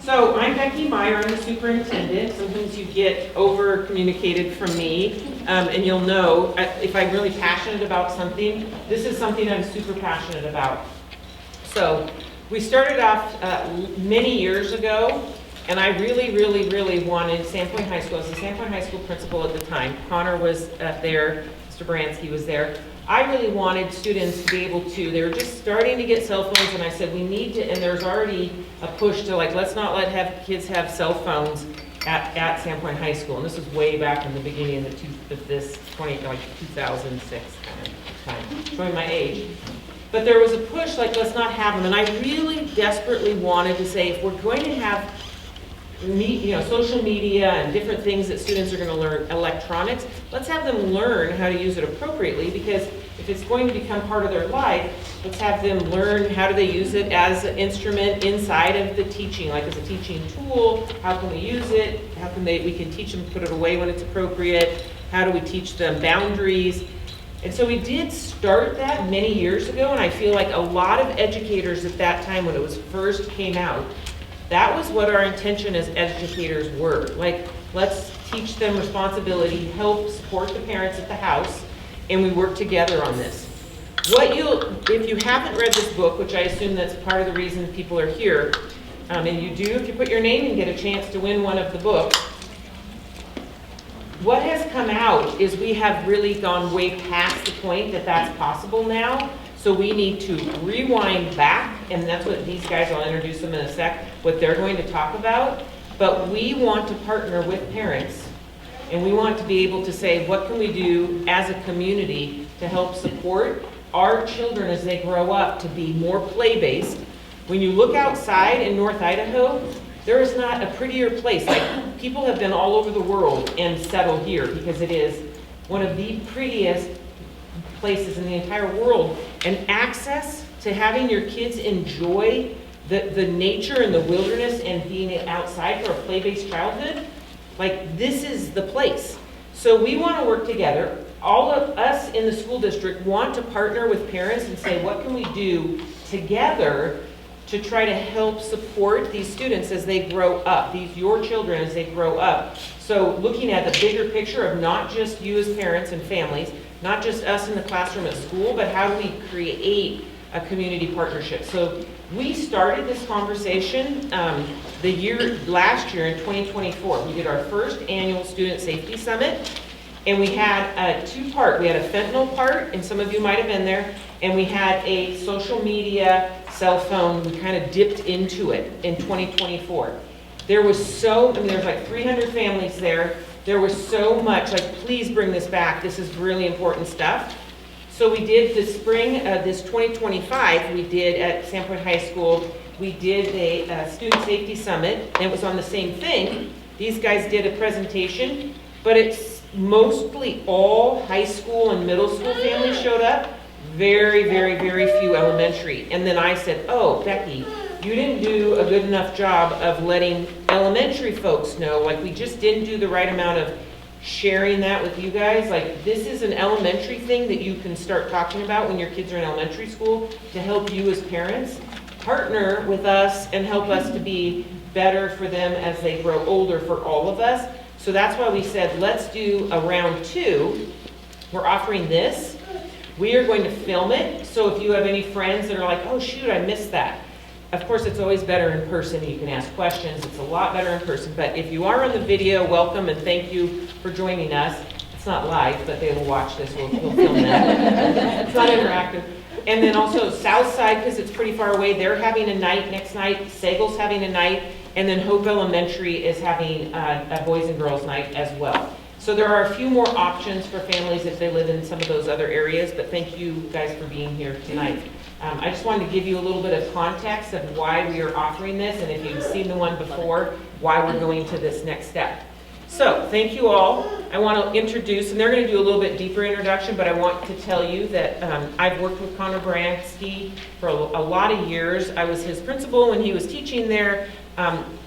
So I'm Becky Meyer, I'm the superintendent. Sometimes you get over-communicated from me, and you'll know if I'm really passionate about something. This is something I'm super passionate about. So we started off many years ago, and I really wanted Sandpoint High School. I was the Sandpoint High School principal at the time. Connor was there, Mr. Bransky was there. I really wanted students to be able to, they were just starting to get cell phones, and I said we need to, and there's already a push to let's not let kids have cell phones at Sandpoint High School. And this was way back in the beginning of this 2006 kind of time, showing my age. But there was a push let's not have them, and I really desperately wanted to say if we're going to have social media and different things that students are going to learn, electronics, let's have them learn how to use it appropriately, because if it's going to become part of their life, let's have them learn how do they use it as an instrument inside of the teaching, as a teaching tool. How can we use it? How can we can teach them to put it away when it's appropriate? How do we teach them boundaries? And so we did start that many years ago, and I feel like a lot of educators at that time when it was first came out, that was what our intention as educators were. Let's teach them responsibility, help support the parents at the house, and we work together on this. If you haven't read this book, which I assume that's part of the reason people are here, and you do, if you put your name and get a chance to win one of the books, what has come out is we have really gone way past the point that that's possible now. So we need to rewind back, and that's what these guys, I'll introduce them in a sec, what they're going to talk about. But we want to partner with parents, and we want to be able to say, what can we do as a community to help support our children as they grow up to be more play-based. When you look outside in North Idaho, there is not a prettier place. People have been all over the world and settled here because it is one of the prettiest places in the entire world, and access to having your kids enjoy the nature and the wilderness and being outside for a play-based childhood, this is the place. So we want to work together. All of us in the school district want to partner with parents and say, what can we do together to try to help support these students as they grow up, your children as they grow up. So looking at the bigger picture of not just you as parents and families, not just us in the classroom at school, but how do we create a community partnership? So we started this conversation last year in 2024. We did our first annual Student Safety Summit, and we had a two-part. We had a fentanyl part, and some of you might have been there, and we had a social media, cell phone. We kind of dipped into it in 2024. There was there's 300 families there. There was so much, please bring this back. This is really important stuff. So we did this spring, this 2025, we did at Sandpoint High School, we did a Student Safety Summit, and it was on the same thing. These guys did a presentation, but it's mostly all high school and middle school families showed up. Very few elementary. And then I said, oh, Becky, you didn't do a good enough job of letting elementary folks know. We just didn't do the right amount of sharing that with you guys. This is an elementary thing that you can start talking about when your kids are in elementary school to help you as parents partner with us and help us to be better for them as they grow older, for all of us. So that's why we said, let's do a round 2. We're offering this. We are going to film it. So if you have any friends that are oh shoot, I missed that. Of course, it's always better in person. You can ask questions. It's a lot better in person. But if you are on the video, welcome and thank you for joining us. It's not live, but they will watch this. We'll film that. It's not interactive. And then also Southside, because it's pretty far away, they're having a night next night. Sagel's having a night. And then Hope Elementary is having a boys and girls night as well. So there are a few more options for families if they live in some of those other areas. But thank you guys for being here tonight. I just wanted to give you a little bit of context of why we are offering this, and if you've seen the one before, why we're going to this next step. So thank you all. I want to introduce, and they're going to do a little bit deeper introduction, but I want to tell you that I've worked with Connor Bransky for a lot of years. I was his principal when he was teaching there.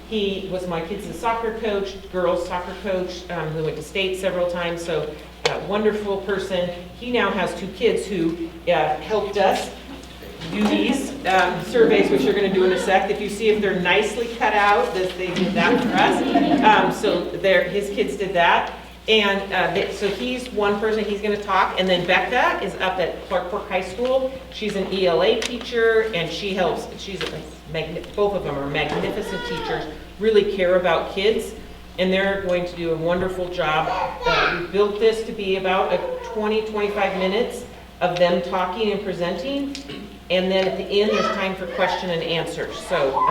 He was my kids' soccer coach, girls' soccer coach, who went to state several times, so a wonderful person. He now has 2 kids who helped us do these surveys, which you're going to do in a sec. If you see if they're nicely cut out, they did that for us. So his kids did that. And so he's one person, he's going to talk. And then Becca is up at Clark Fork High School. She's an ELA teacher, and she helps. Both of them are magnificent teachers, really care about kids. And they're going to do a wonderful job. We built this to be about 20-25 minutes of them talking and presenting. And then at the end, there's time for question and answers. So,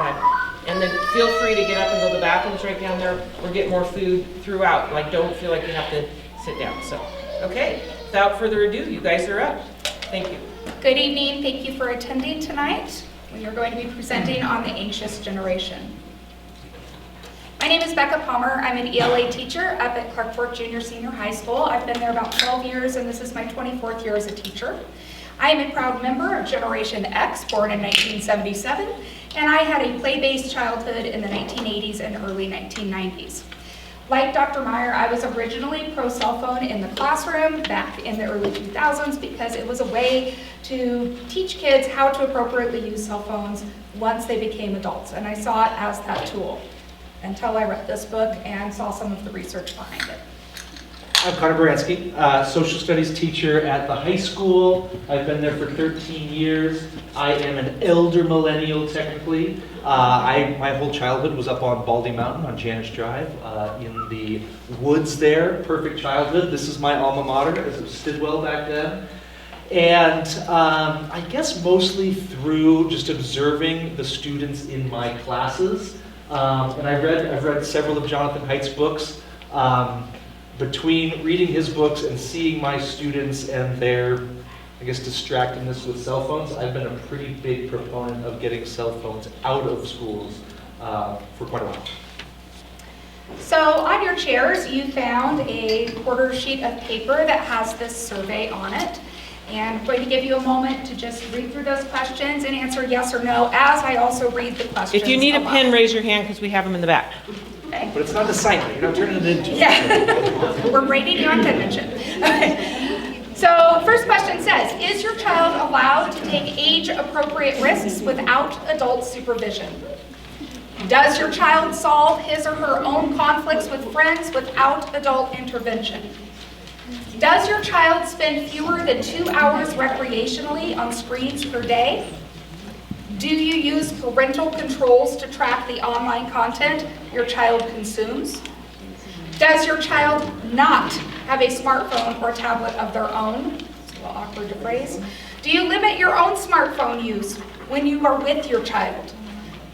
and then feel free to get up and go to the bathrooms right down there or get more food throughout. Like, don't feel like you have to sit down. So, okay, without further ado, you guys are up. Thank you. Good evening. Thank you for attending tonight. We are going to be presenting on the anxious generation. My name is Becca Palmer. I'm an ELA teacher up at Clark Fork Junior Senior High School. I've been there about 12 years, and this is my 24th year as a teacher. I am a proud member of Generation X, born in 1977, and I had a play-based childhood in the 1980s and early 1990s. Like Dr. Meyer, I was originally pro-cell phone in the classroom back in the early 2000s because it was a way to teach kids how to appropriately use cell phones once they became adults, and I saw it as that tool until I read this book and saw some of the research behind it. I'm Connor Baranski, social studies teacher at the high school. I've been there for 13 years. I am an elder millennial, technically. My whole childhood was up on Baldy Mountain on Janice Drive in the woods there. Perfect childhood. This is my alma mater, as it was Stidwell back then. And I guess mostly through just observing the students in my classes. And I've read several of Jonathan Haidt's books. Between reading his books and seeing my students and their, I guess, distractedness with cell phones, I've been a pretty big proponent of getting cell phones out of schools for quite a while. So on your chairs, you found a quarter sheet of paper that has this survey on it. And I'm going to give you a moment to just read through those questions and answer yes or no as I also read the questions. If you need a pen, raise your hand because we have them in the back. Okay. But it's not an assignment. You're not turning it into. Yeah, we're grading you on penmanship. Okay. So first question says, is your child allowed to take age-appropriate risks without adult supervision? Does your child solve his or her own conflicts with friends without adult intervention? Does your child spend fewer than 2 hours recreationally on screens per day? Do you use parental controls to track the online content your child consumes? Does your child not have a smartphone or tablet of their own? It's a little awkward to phrase. Do you limit your own smartphone use when you are with your child?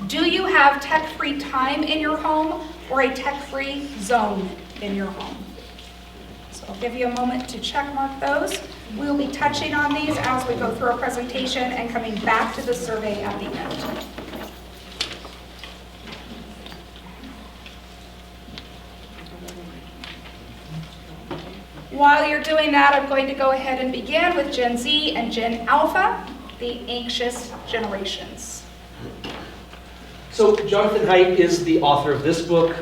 Do you have tech-free time in your home or a tech-free zone in your home? So I'll give you a moment to check mark those. We'll be touching on these as we go through our presentation and coming back to the survey at the end. While you're doing that, I'm going to go ahead and begin with Gen Z and Gen Alpha, the anxious generations. So Jonathan Haidt is the author of this book.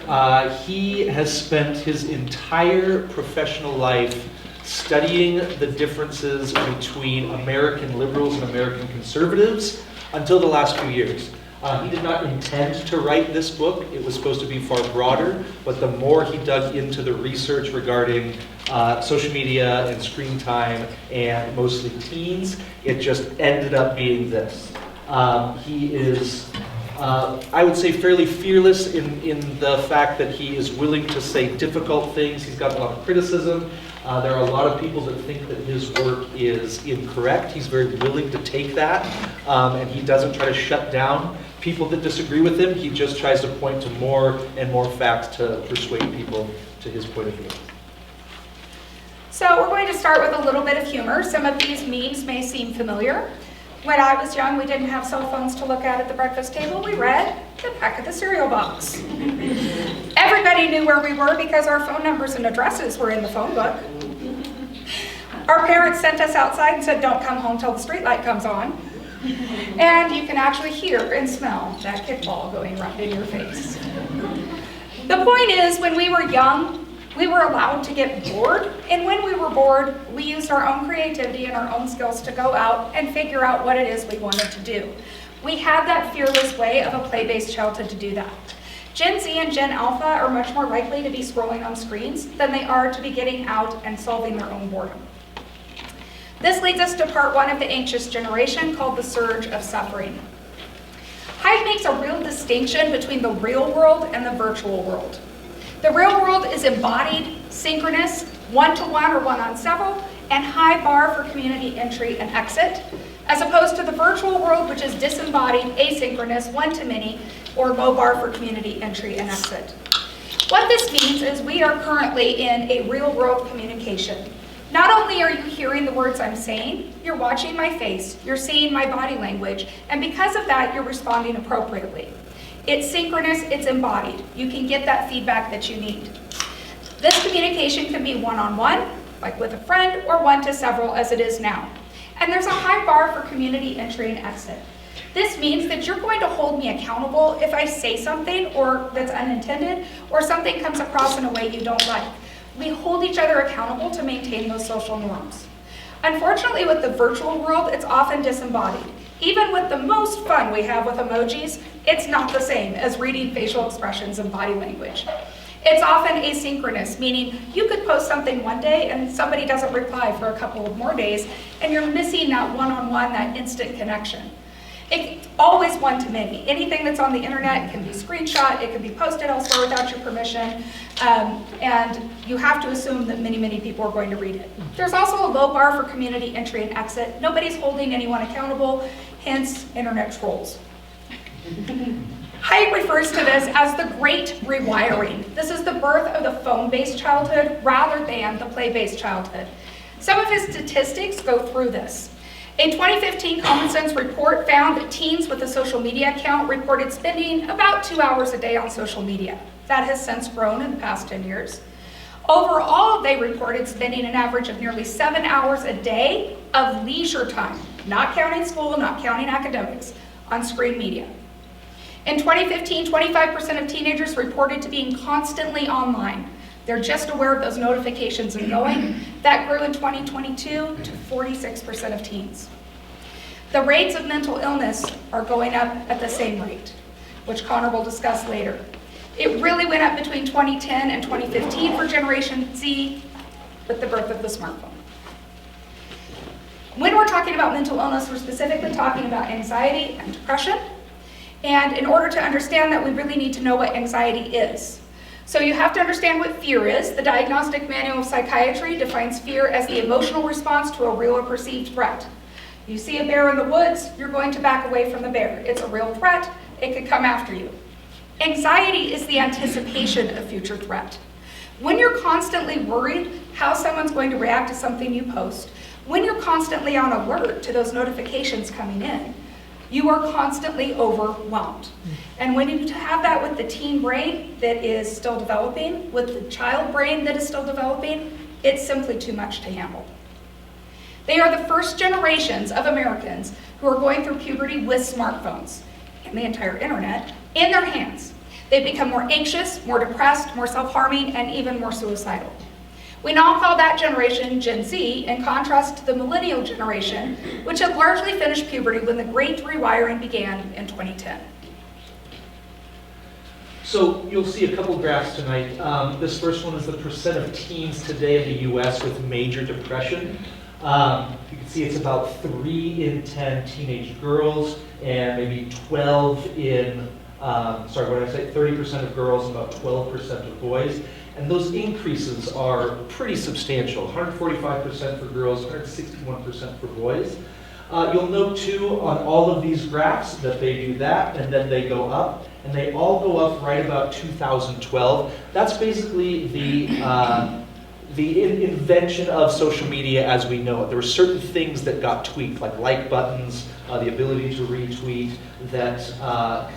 He has spent his entire professional life studying the differences between American liberals and American conservatives until the last few years. He did not intend to write this book. It was supposed to be far broader, but the more he dug into the research regarding social media and screen time and mostly teens, it just ended up being this. He is, I would say, fairly fearless in the fact that he is willing to say difficult things. He's got a lot of criticism. There are a lot of people that think that his work is incorrect. He's very willing to take that, and he doesn't try to shut down people that disagree with him. He just tries to point to more and more facts to persuade people to his point of view. So we're going to start with a little bit of humor. Some of these memes may seem familiar. When I was young, we didn't have cell phones to look at the breakfast table. We read the back of the cereal box. Everybody knew where we were because our phone numbers and addresses were in the phone book. Our parents sent us outside and said, don't come home till the street light comes on. And you can actually hear and smell that kickball going right in your face. The point is, when we were young, We were allowed to get bored, and when we were bored, we used our own creativity and our own skills to go out and figure out what it is we wanted to do. We had that fearless way of a play-based childhood to do that. Gen Z and Gen Alpha are much more likely to be scrolling on screens than they are to be getting out and solving their own boredom. This leads us to part one of the anxious generation, called the surge of suffering. Haidt makes a real distinction between the real world and the virtual world. The real world is embodied, synchronous, one-to-one or one-on-several, and high bar for community entry and exit, as opposed to the virtual world, which is disembodied, asynchronous, one-to-many, or low bar for community entry and exit. What this means is we are currently in a real-world communication. Not only are you hearing the words I'm saying, you're watching my face, you're seeing my body language, and because of that, you're responding appropriately. It's synchronous, it's embodied. You can get that feedback that you need. This communication can be one-on-one, like with a friend, or one-to-several as it is now. And there's a high bar for community entry and exit. This means that you're going to hold me accountable if I say something or that's unintended, or something comes across in a way you don't like. We hold each other accountable to maintain those social norms. Unfortunately, with the virtual world, it's often disembodied. Even with the most fun we have with emojis, it's not the same as reading facial expressions and body language. It's often asynchronous, meaning you could post something one day and somebody doesn't reply for a couple of more days, and you're missing that one-on-one, that instant connection. It's always one-to-many. Anything that's on the internet can be screenshot, it can be posted elsewhere without your permission, and you have to assume that many, many people are going to read it. There's also a low bar for community entry and exit. Nobody's holding anyone accountable, hence internet trolls. Haidt refers to this as the great rewiring. This is the birth of the phone-based childhood rather than the play-based childhood. Some of his statistics go through this. A 2015 Common Sense report found that teens with a social media account reported spending about 2 hours a day on social media. That has since grown in the past 10 years. Overall, they reported spending an average of nearly 7 hours a day of leisure time, not counting school, not counting academics, on screen media. In 2015, 25% of teenagers reported to being constantly online. They're just aware of those notifications and going. That grew in 2022 to 46% of teens. The rates of mental illness are going up at the same rate, which Connor will discuss later. It really went up between 2010 and 2015 for Generation Z with the birth of the smartphone. When we're talking about mental illness, we're specifically talking about anxiety and depression. And in order to understand that, we really need to know what anxiety is. So you have to understand what fear is. The Diagnostic Manual of Psychiatry defines fear as the emotional response to a real or perceived threat. You see a bear in the woods, you're going to back away from the bear. It's a real threat, it could come after you. Anxiety is the anticipation of future threat. When you're constantly worried how someone's going to react to something you post, when you're constantly on alert to those notifications coming in, you are constantly overwhelmed. And when you have that with the teen brain that is still developing, with the child brain that is still developing, it's simply too much to handle. They are the first generations of Americans who are going through puberty with smartphones and the entire internet in their hands. They become more anxious, more depressed, more self-harming, and even more suicidal. We now call that generation Gen Z, in contrast to the millennial generation, which had largely finished puberty when the Great Rewiring began in 2010. So you'll see a couple graphs tonight. This first one is the percent of teens today in the US with major depression. You can see it's about 3 in 10 teenage girls and maybe 12 in, 30% of girls and about 12% of boys. And those increases are pretty substantial, 145% for girls, 161% for boys. You'll note too on all of these graphs that they do that and then they go up, and they all go up right about 2012. That's basically the invention of social media as we know it. There were certain things that got tweaked, like buttons, the ability to retweet, that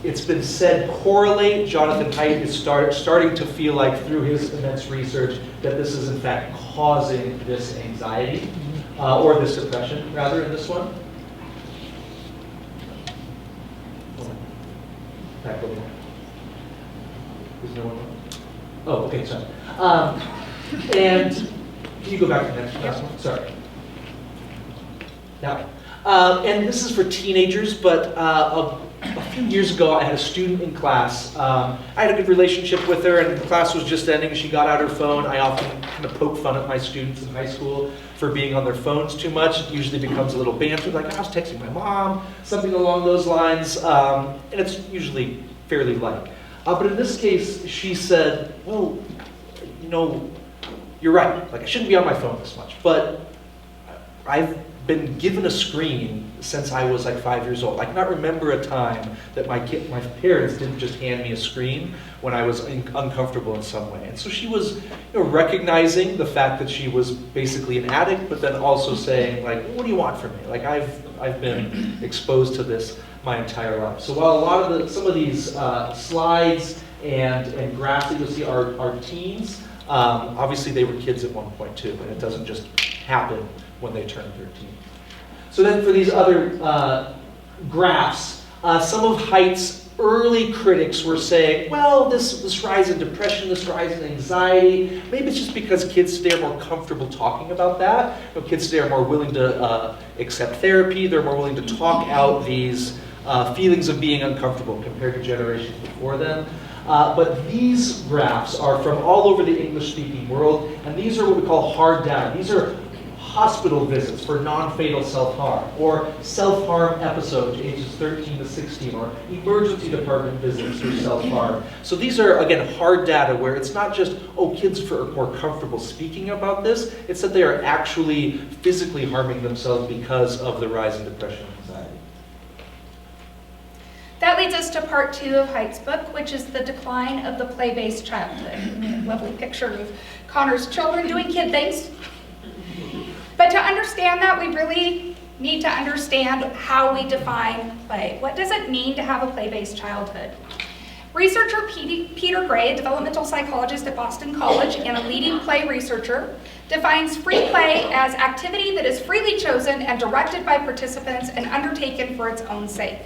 it's been said correlate. Jonathan Haidt is starting to feel like through his immense research that this is in fact causing this anxiety, or this depression rather in this one. Back over. Is no one on? Oh, okay, sorry. And can you go back to the next one? Sorry. Now, and this is for teenagers, but a few years ago, I had a student in class. I had a good relationship with her, and the class was just ending. She got out her phone. I often kind of poke fun at my students in high school for being on their phones too much. It usually becomes a little banter, like, I was texting my mom, something along those lines, and it's usually fairly light. But in this case, she said, well, you know, you're right. Like, I shouldn't be on my phone this much, but I've been given a screen since I was like 5 years old. I cannot remember a time that my parents didn't just hand me a screen when I was uncomfortable in some way. And so she was, recognizing the fact that she was basically an addict, but then also saying, like, what do you want from me? Like, I've been exposed to this my entire life. So while a lot of some of these slides and graphs that you'll see are teens, obviously they were kids at one point too, and it doesn't just happen when they turn 13. So then for these other graphs, some of Haidt's early critics were saying, well, this rise in depression, this rise in anxiety, maybe it's just because kids today are more comfortable talking about that. Kids today are more willing to accept therapy, they're more willing to talk out these feelings of being uncomfortable compared to generations before them. But these graphs are from all over the English-speaking world, and these are what we call hard data. These are hospital visits for non-fatal self-harm, or self-harm episodes ages 13 to 16, or emergency department visits for self-harm. So these are, again, hard data where it's not just, oh, kids are more comfortable speaking about this, it's that they are actually physically harming themselves because of the rise in depression and anxiety. That leads us to part 2 of Haidt's book, which is the decline of the play-based childhood. Lovely picture of Connor's children doing kid things. But to understand that, we really need to understand how we define play. What does it mean to have a play-based childhood? Researcher Peter Gray, a developmental psychologist at Boston College and a leading play researcher, defines free play as activity that is freely chosen and directed by participants and undertaken for its own sake.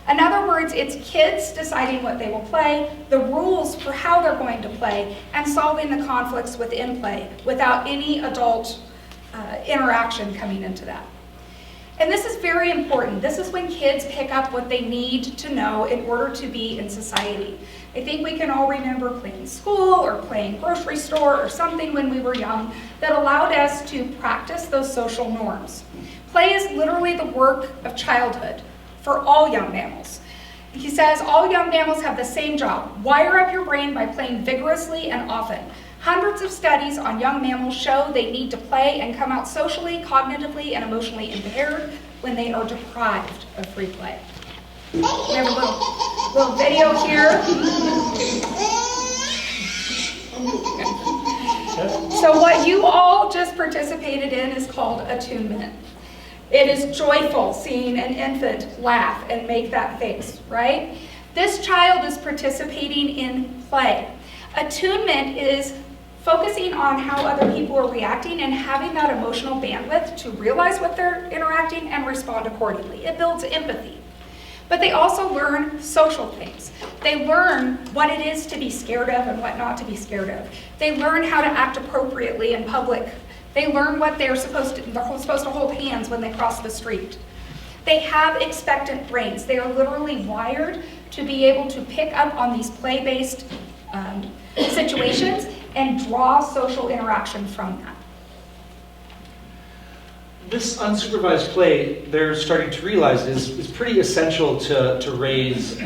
In other words, it's kids deciding what they will play, the rules for how they're going to play, and solving the conflicts within play without any adult interaction coming into that. And this is very important. This is when kids pick up what they need to know in order to be in society. I think we can all remember playing school or playing grocery store or something when we were young that allowed us to practice those social norms. Play is literally the work of childhood for all young mammals. He says all young mammals have the same job: wire up your brain by playing vigorously and often. Hundreds of studies on young mammals show they need to play and come out socially, cognitively, and emotionally impaired when they are deprived of free play. We have a little video here. So what you all just participated in is called attunement. It is joyful seeing an infant laugh and make that face, right? This child is participating in play. Attunement is focusing on how other people are reacting and having that emotional bandwidth to realize what they're interacting and respond accordingly. It builds empathy. But they also learn social things. They learn what it is to be scared of and what not to be scared of. They learn how to act appropriately in public. They learn what they're supposed to hold hands when they cross the street. They have expectant brains. They are literally wired to be able to pick up on these play-based situations and draw social interaction from that. This unsupervised play, they're starting to realize, is pretty essential to raise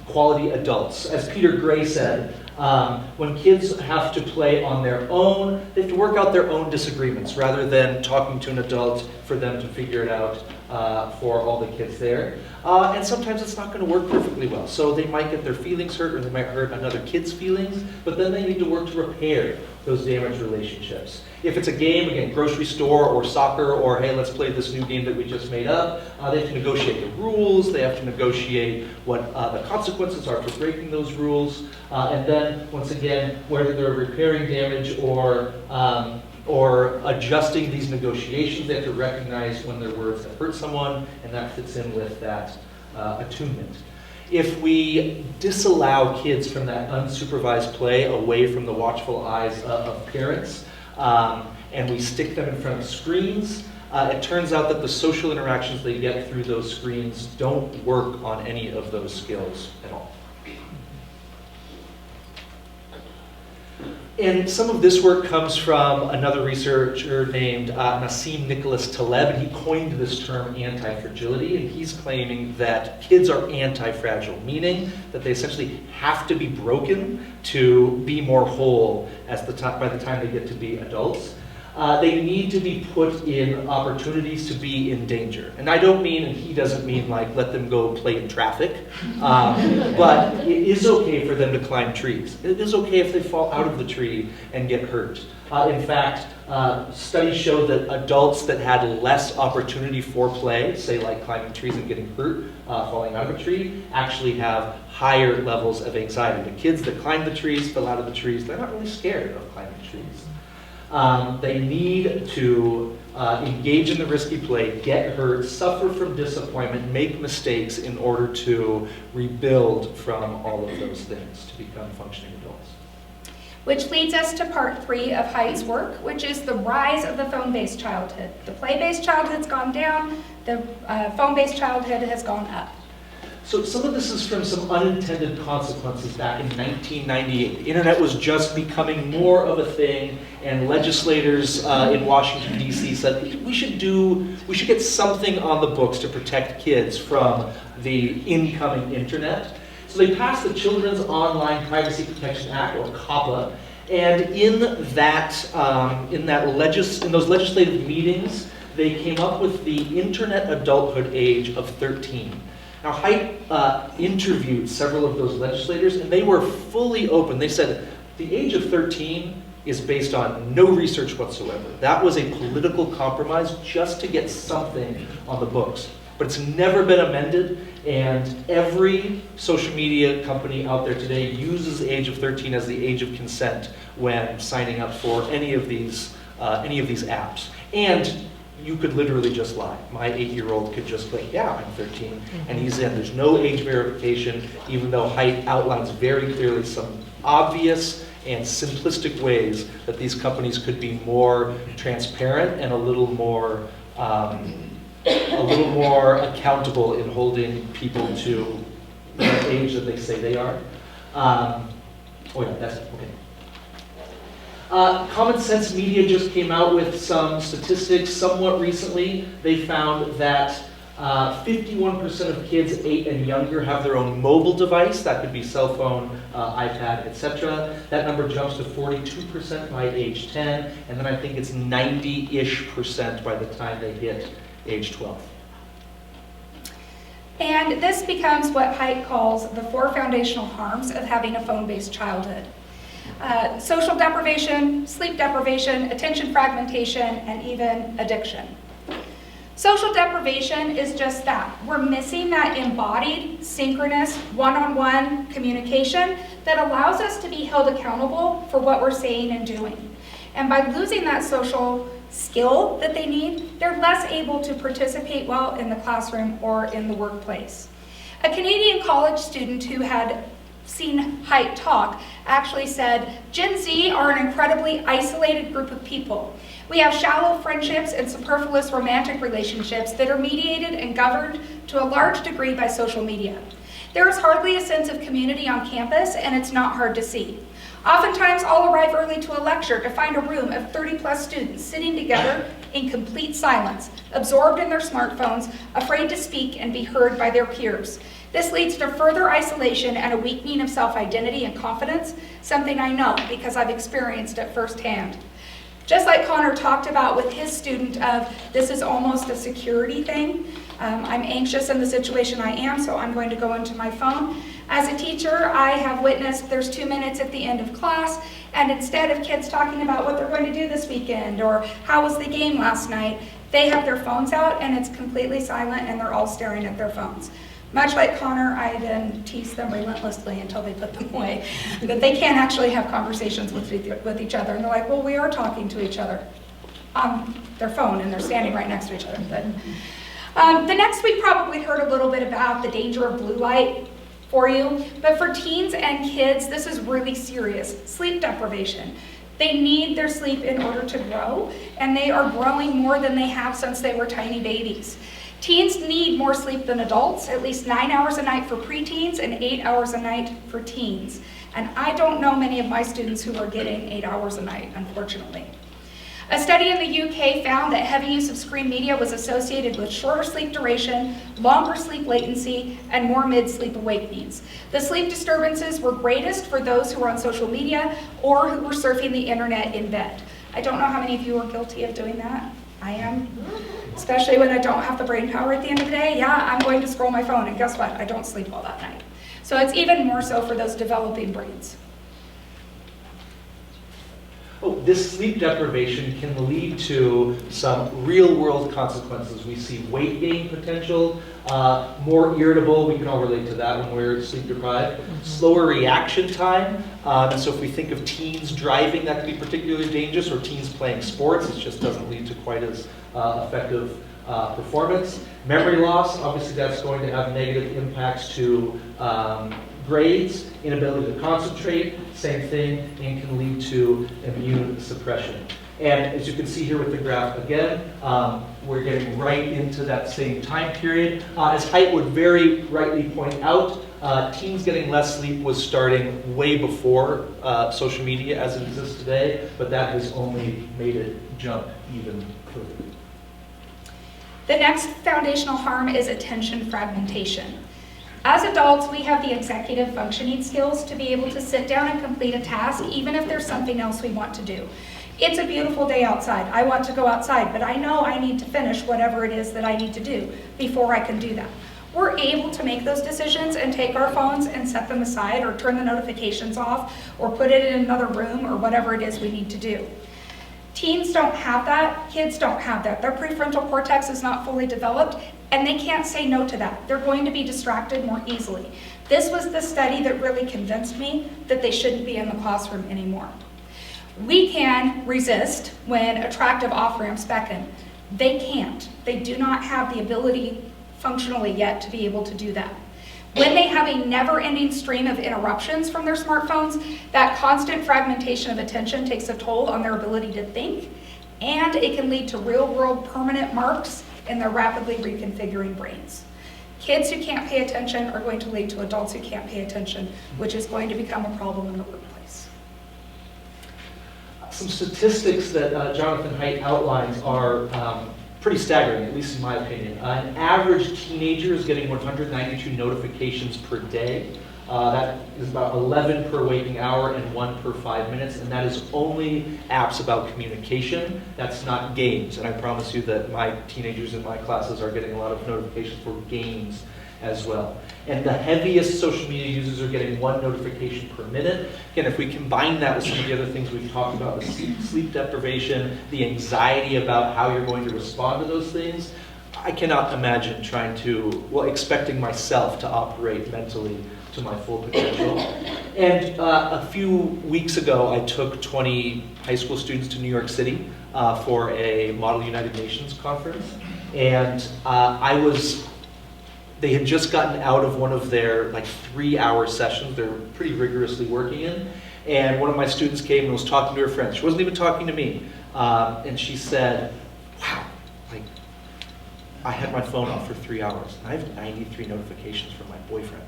quality adults. As Peter Gray said, when kids have to play on their own, they have to work out their own disagreements rather than talking to an adult for them to figure it out for all the kids there. And sometimes it's not going to work perfectly well. So they might get their feelings hurt, or they might hurt another kid's feelings, but then they need to work to repair those damaged relationships. If it's a game, again, grocery store or soccer, or hey, let's play this new game that we just made up, they have to negotiate the rules, they have to negotiate what the consequences are for breaking those rules, and then, once again, whether they're repairing damage or adjusting these negotiations, they have to recognize when there are words that hurt someone, and that fits in with that attunement. if we disallow kids from that unsupervised play away from the watchful eyes of parents, and we stick them in front of screens, it turns out that the social interactions they get through those screens don't work on any of those skills at all. And some of this work comes from another researcher named Nassim Nicholas Taleb, and he coined this term anti-fragility, and he's claiming that kids are anti-fragile, meaning that they essentially have to be broken to be more whole by the time they get to be adults. They need to be put in opportunities to be in danger. And I don't mean, and he doesn't mean like let them go play in traffic, but it is okay for them to climb trees. It is okay if they fall out of the tree and get hurt. In fact, studies show that adults that had less opportunity for play, say like climbing trees and getting hurt, falling out of a tree, actually have higher levels of anxiety. The kids that climb the trees, fell out of the trees, they're not really scared of climbing trees. They need to engage in the risky play, get hurt, suffer from disappointment, make mistakes in order to rebuild from all of those things to become functioning adults. Which leads us to part 3 of Haidt's work, which is the rise of the phone-based childhood. The play-based childhood's gone down, the phone-based childhood has gone up. So some of this is from some unintended consequences back in 1998. The internet was just becoming more of a thing, and legislators in Washington, D.C. said we should get something on the books to protect kids from the incoming internet. So they passed the Children's Online Privacy Protection Act, or COPPA, and in those legislative meetings, they came up with the internet adulthood age of 13. Now, Haidt interviewed several of those legislators, and they were fully open. They said the age of 13 is based on no research whatsoever. That was a political compromise just to get something on the books. But it's never been amended, and every social media company out there today uses the age of 13 as the age of consent when signing up for any of these apps. And you could literally just lie. My 8-year-old could just click, yeah, I'm 13, and he's in. There's no age verification, even though Haidt outlines very clearly some obvious and simplistic ways that these companies could be more transparent and a little more accountable in holding people to the age that they say they are. That's it. Okay. Common Sense Media just came out with some statistics somewhat recently. They found that 51% of kids 8 and younger have their own mobile device. That could be cell phone, iPad, etc. That number jumps to 42% by age 10, and then I think it's 90-ish% by the time they hit age 12. And this becomes what Haidt calls the 4 foundational harms of having a phone-based childhood. Social deprivation, sleep deprivation, attention fragmentation, and even addiction. Social deprivation is just that. We're missing that embodied, synchronous, one-on-one communication that allows us to be held accountable for what we're saying and doing. And by losing that social skill that they need, they're less able to participate well in the classroom or in the workplace. A Canadian college student who had seen Haidt talk actually said, Gen Z are an incredibly isolated group of people. We have shallow friendships and superfluous romantic relationships that are mediated and governed to a large degree by social media. There is hardly a sense of community on campus, and it's not hard to see. Oftentimes, I'll arrive early to a lecture to find a room of 30-plus students sitting together in complete silence, absorbed in their smartphones, afraid to speak and be heard by their peers. This leads to further isolation and a weakening of self-identity and confidence, something I know because I've experienced it firsthand. Just like Connor talked about with his student of this is almost a security thing. I'm anxious in the situation I am, so I'm going to go into my phone. As a teacher, I have witnessed there's 2 minutes at the end of class, and instead of kids talking about what they're going to do this weekend or how was the game last night, they have their phones out and it's completely silent and they're all staring at their phones. Much like Connor, I then tease them relentlessly until they put them away. That they can't actually have conversations with each other. And they're like, well, we are talking to each other on their phone, and they're standing right next to each other. But, the next week probably heard a little bit about the danger of blue light for you. But for teens and kids, this is really serious. Sleep deprivation. They need their sleep in order to grow, and they are growing more than they have since they were tiny babies. Teens need more sleep than adults, at least 9 hours a night for preteens and 8 hours a night for teens. And I don't know many of my students who are getting 8 hours a night, unfortunately. A study in the UK found that heavy use of screen media was associated with shorter sleep duration, longer sleep latency, and more mid-sleep awakenings. The sleep disturbances were greatest for those who were on social media or who were surfing the internet in bed. I don't know how many of you are guilty of doing that. I am, especially when I don't have the brain power at the end of the day. Yeah, I'm going to scroll my phone, and guess what? I don't sleep well that night. So it's even more so for those developing brains. Oh, this sleep deprivation can lead to some real-world consequences. We see weight gain potential, more irritable, we can all relate to that when we're sleep deprived, slower reaction time, and so if we think of teens driving, that could be particularly dangerous, or teens playing sports, it just doesn't lead to quite as effective performance. Memory loss, obviously that's going to have negative impacts to grades, inability to concentrate, same thing, and can lead to immune suppression. And as you can see here with the graph again, we're getting right into that same time period. As Haidt would very rightly point out, teens getting less sleep was starting way before social media as it exists today, but that has only made it jump even further. The next foundational harm is attention fragmentation. As adults, we have the executive functioning skills to be able to sit down and complete a task, even if there's something else we want to do. It's a beautiful day outside. I want to go outside, but I know I need to finish whatever it is that I need to do before I can do that. We're able to make those decisions and take our phones and set them aside, or turn the notifications off, or put it in another room, or whatever it is we need to do. Teens don't have that, kids don't have that. Their prefrontal cortex is not fully developed, and they can't say no to that. They're going to be distracted more easily. This was the study that really convinced me that they shouldn't be in the classroom anymore. We can resist when attractive off-ramps beckon. They can't. They do not have the ability functionally yet to be able to do that. When they have a never-ending stream of interruptions from their smartphones, that constant fragmentation of attention takes a toll on their ability to think, and it can lead to real-world permanent marks in their rapidly reconfiguring brains. Kids who can't pay attention are going to lead to adults who can't pay attention, which is going to become a problem in the workplace. Some statistics that Jonathan Haidt outlines are pretty staggering, at least in my opinion. An average teenager is getting 192 notifications per day. That is about 11 per waking hour and 1 per 5 minutes, and that is only apps about communication. That's not games, and I promise you that my teenagers in my classes are getting a lot of notifications for games as well. And the heaviest social media users are getting 1 notification per minute. Again, if we combine that with some of the other things we've talked about, the sleep deprivation, the anxiety about how you're going to respond to those things, I cannot imagine trying to, well, expecting myself to operate mentally to my full potential. And a few weeks ago, I took 20 high school students to New York City for a Model United Nations conference. And they had just gotten out of one of their 3-hour sessions they're pretty rigorously working in. And one of my students came and was talking to her friend. She wasn't even talking to me. And she said, wow, I had my phone off for 3 hours. And I have 93 notifications from my boyfriend.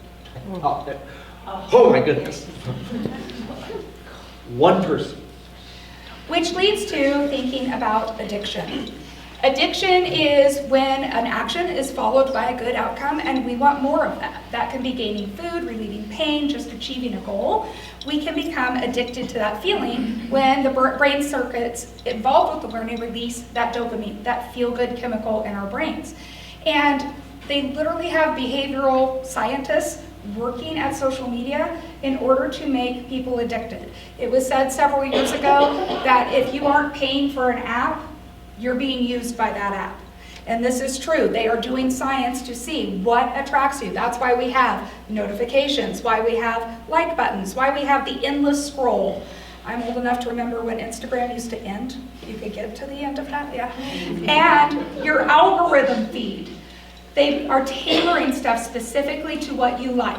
Oh my goodness. One person. Which leads to thinking about addiction. Addiction is when an action is followed by a good outcome, and we want more of that. That can be gaining food, relieving pain, just achieving a goal. We can become addicted to that feeling when the brain circuits involved with the learning release that dopamine, that feel-good chemical in our brains. And they literally have behavioral scientists working at social media in order to make people addicted. It was said several years ago that if you aren't paying for an app, you're being used by that app. And this is true. They are doing science to see what attracts you. That's why we have notifications, why we have like buttons, why we have the endless scroll. I'm old enough to remember when Instagram used to end. You could get to the end of that, yeah. And your algorithm feed. They are tailoring stuff specifically to what you like.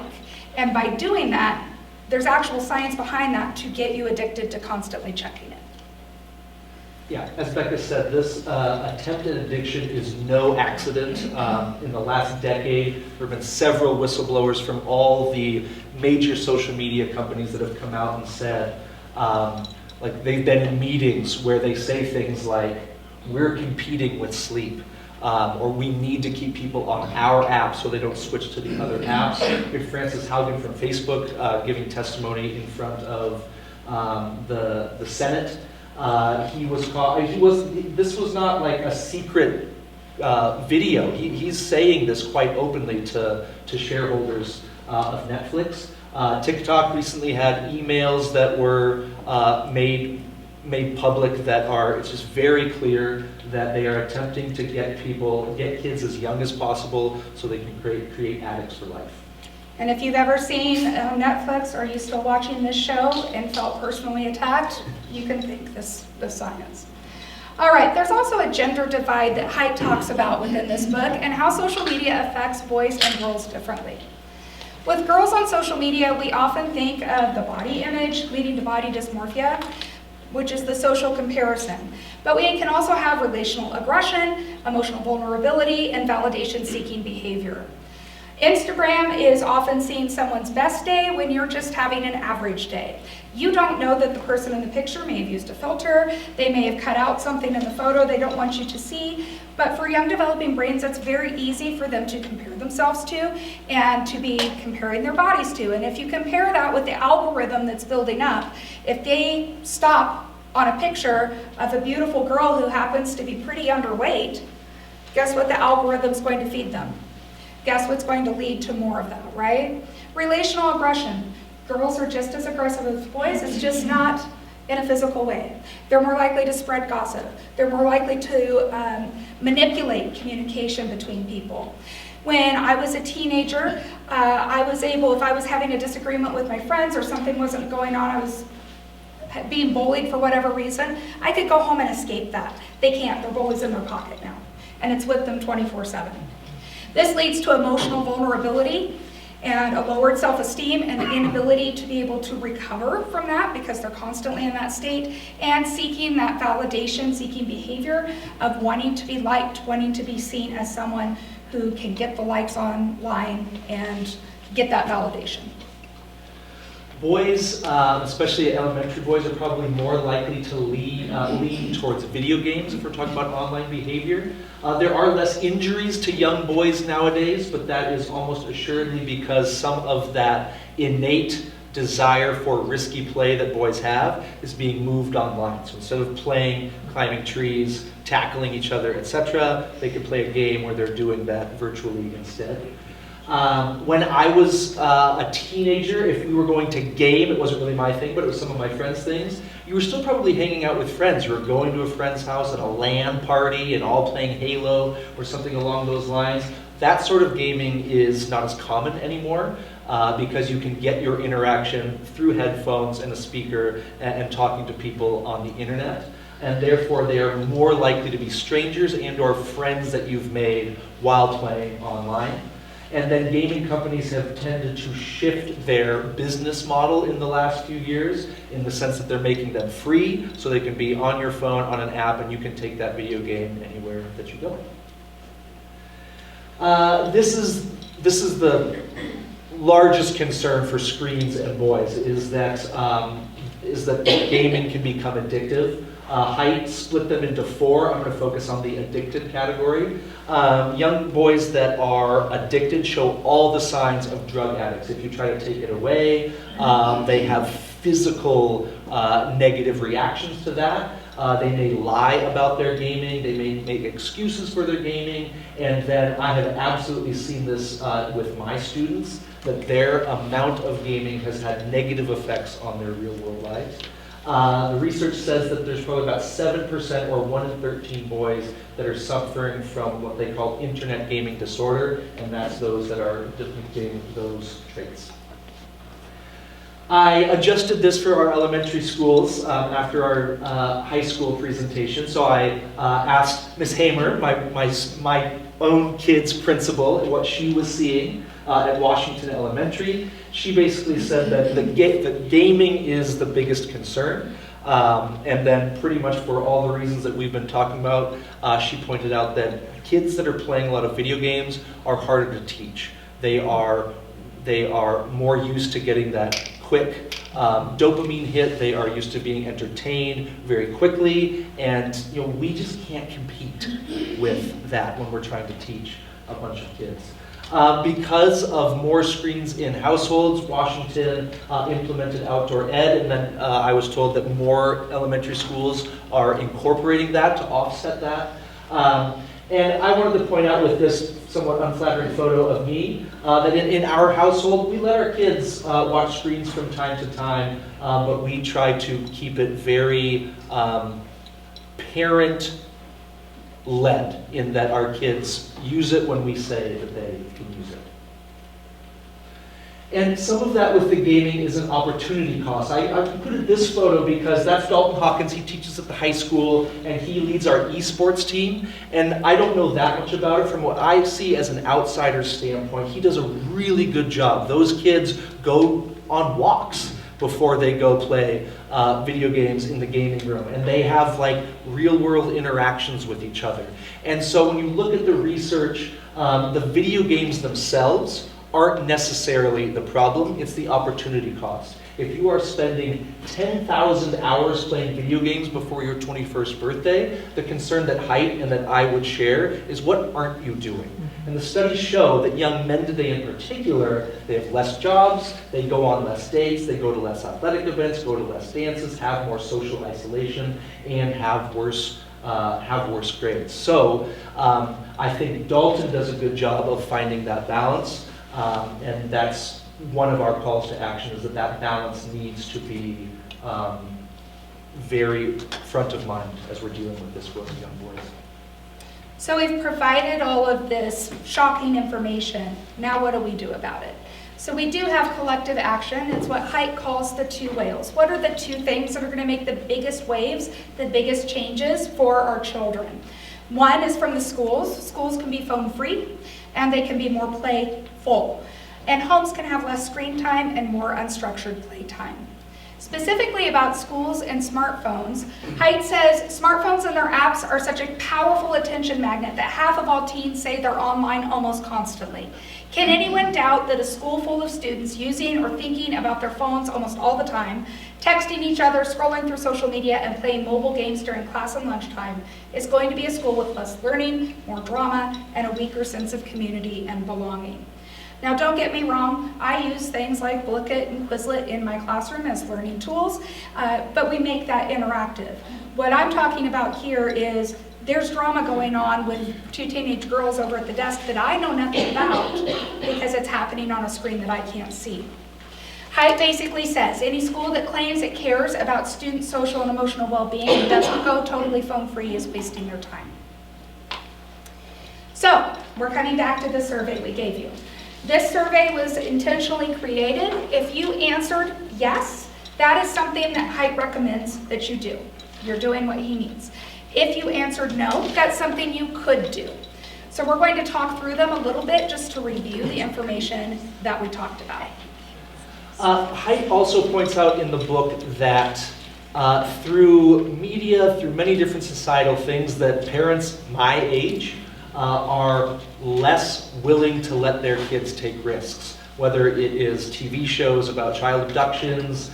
And by doing that, there's actual science behind that to get you addicted to constantly checking it. Yeah, as Becca said, this attempted addiction is no accident. In the last decade, there have been several whistleblowers from all the major social media companies that have come out and said, like they've been in meetings where they say things like, we're competing with sleep, or we need to keep people on our app so they don't switch to the other apps. We have Francis Haugen from Facebook giving testimony in front of the Senate. This was not like a secret video. He's saying this quite openly to shareholders of Netflix. TikTok recently had emails that were made public that are, it's just very clear that they are attempting to get kids as young as possible so they can create addicts for life. And if you've ever seen Netflix, or are you still watching this show and felt personally attacked, you can thank this science. All right, there's also a gender divide that Haidt talks about within this book and how social media affects boys and girls differently. With girls on social media, we often think of the body image leading to body dysmorphia, which is the social comparison. But we can also have relational aggression, emotional vulnerability, and validation-seeking behavior. Instagram is often seeing someone's best day when you're just having an average day. You don't know that the person in the picture may have used a filter, they may have cut out something in the photo they don't want you to see, but for young developing brains, it's very easy for them to compare themselves to and to be comparing their bodies to. And if you compare that with the algorithm that's building up, if they stop on a picture of a beautiful girl who happens to be pretty underweight, guess what the algorithm's going to feed them? Guess what's going to lead to more of that, right? Relational aggression. Girls are just as aggressive as boys, it's just not in a physical way. They're more likely to spread gossip. They're more likely to manipulate communication between people. When I was a teenager, I was able, if I was having a disagreement with my friends or something wasn't going on, I was being bullied for whatever reason, I could go home and escape that. They can't, they're always in their pocket now. And it's with them 24/7. This leads to emotional vulnerability and a lowered self-esteem and the inability to be able to recover from that because they're constantly in that state and seeking that validation, seeking behavior of wanting to be liked, wanting to be seen as someone who can get the likes online and get that validation. Boys, especially elementary boys, are probably more likely to lean towards video games if we're talking about online behavior. There are less injuries to young boys nowadays, but that is almost assuredly because some of that innate desire for risky play that boys have is being moved online. So instead of playing, climbing trees, tackling each other, etc., they can play a game where they're doing that virtually instead. When I was a teenager, if we were going to game, it wasn't really my thing, but it was some of my friends' things, you were still probably hanging out with friends. You were going to a friend's house at a LAN party and all playing Halo or something along those lines. That sort of gaming is not as common anymore because you can get your interaction through headphones and a speaker and talking to people on the internet. And therefore, they are more likely to be strangers and or friends that you've made while playing online. And then gaming companies have tended to shift their business model in the last few years in the sense that they're making them free so they can be on your phone on an app and you can take that video game anywhere that you go. This is the largest concern for screens and boys is that gaming can become addictive. Haidt split them into 4. I'm going to focus on the addicted category. Young boys that are addicted show all the signs of drug addicts. If you try to take it away, they have physical negative reactions to that. They may lie about their gaming, they may make excuses for their gaming, and then I have absolutely seen this with my students, that their amount of gaming has had negative effects on their real world lives. The research says that there's probably about 7% or 1 in 13 boys that are suffering from what they call internet gaming disorder, and that's those that are depicting those traits. I adjusted this for our elementary schools after our high school presentation. So I asked Ms. Hamer, my own kid's principal, what she was seeing at Washington Elementary. She basically said that the gaming is the biggest concern. And then pretty much for all the reasons that we've been talking about, she pointed out that kids that are playing a lot of video games are harder to teach. They are more used to getting that quick dopamine hit. They are used to being entertained very quickly, and we just can't compete with that when we're trying to teach a bunch of kids. Because of more screens in households, Washington implemented outdoor ed, and then I was told that more elementary schools are incorporating that to offset that. And I wanted to point out with this somewhat unflattering photo of me, that in our household, we let our kids watch screens from time to time, but we try to keep it very parent-led in that our kids use it when we say that they can use it. And some of that with the gaming is an opportunity cost. I included this photo because that's Dalton Hawkins. He teaches at the high school, and he leads our esports team. And I don't know that much about it. From what I see as an outsider's standpoint, he does a really good job. Those kids go on walks before they go play video games in the gaming room. And they have like real-world interactions with each other. And so when you look at the research, the video games themselves aren't necessarily the problem, it's the opportunity cost. If you are spending 10,000 hours playing video games before your 21st birthday, the concern that Height and that I would share is what aren't you doing? And the studies show that young men today in particular, they have less jobs, they go on less dates, they go to less athletic events, go to less dances, have more social isolation, and have worse grades. So I think Dalton does a good job of finding that balance. And that's one of our calls to action, is that balance needs to be very front of mind as we're dealing with this group of young boys. So we've provided all of this shocking information. Now what do we do about it? So we do have collective action. It's what Height calls the two whales. What are the two things that are going to make the biggest waves, the biggest changes for our children? One is from the schools. Schools can be phone free, and they can be more playful. And homes can have less screen time and more unstructured play time. Specifically about schools and smartphones, Height says smartphones and their apps are such a powerful attention magnet that half of all teens say they're online almost constantly. Can anyone doubt that a school full of students using or thinking about their phones almost all the time, texting each other, scrolling through social media, and playing mobile games during class and lunchtime is going to be a school with less learning, more drama, and a weaker sense of community and belonging? Now, don't get me wrong, I use things like Blicket and Quizlet in my classroom as learning tools, but we make that interactive. What I'm talking about here is there's drama going on with two teenage girls over at the desk that I know nothing about because it's happening on a screen that I can't see. Height basically says any school that claims it cares about student social and emotional well-being and doesn't go totally phone-free is wasting their time. So, we're coming back to the survey we gave you. This survey was intentionally created. If you answered yes, that is something that Height recommends that you do. You're doing what he needs. If you answered no, that's something you could do. So we're going to talk through them a little bit just to review the information that we talked about. Height also points out in the book that through media, through many different societal things, that parents my age are less willing to let their kids take risks, whether it is TV shows about child abductions,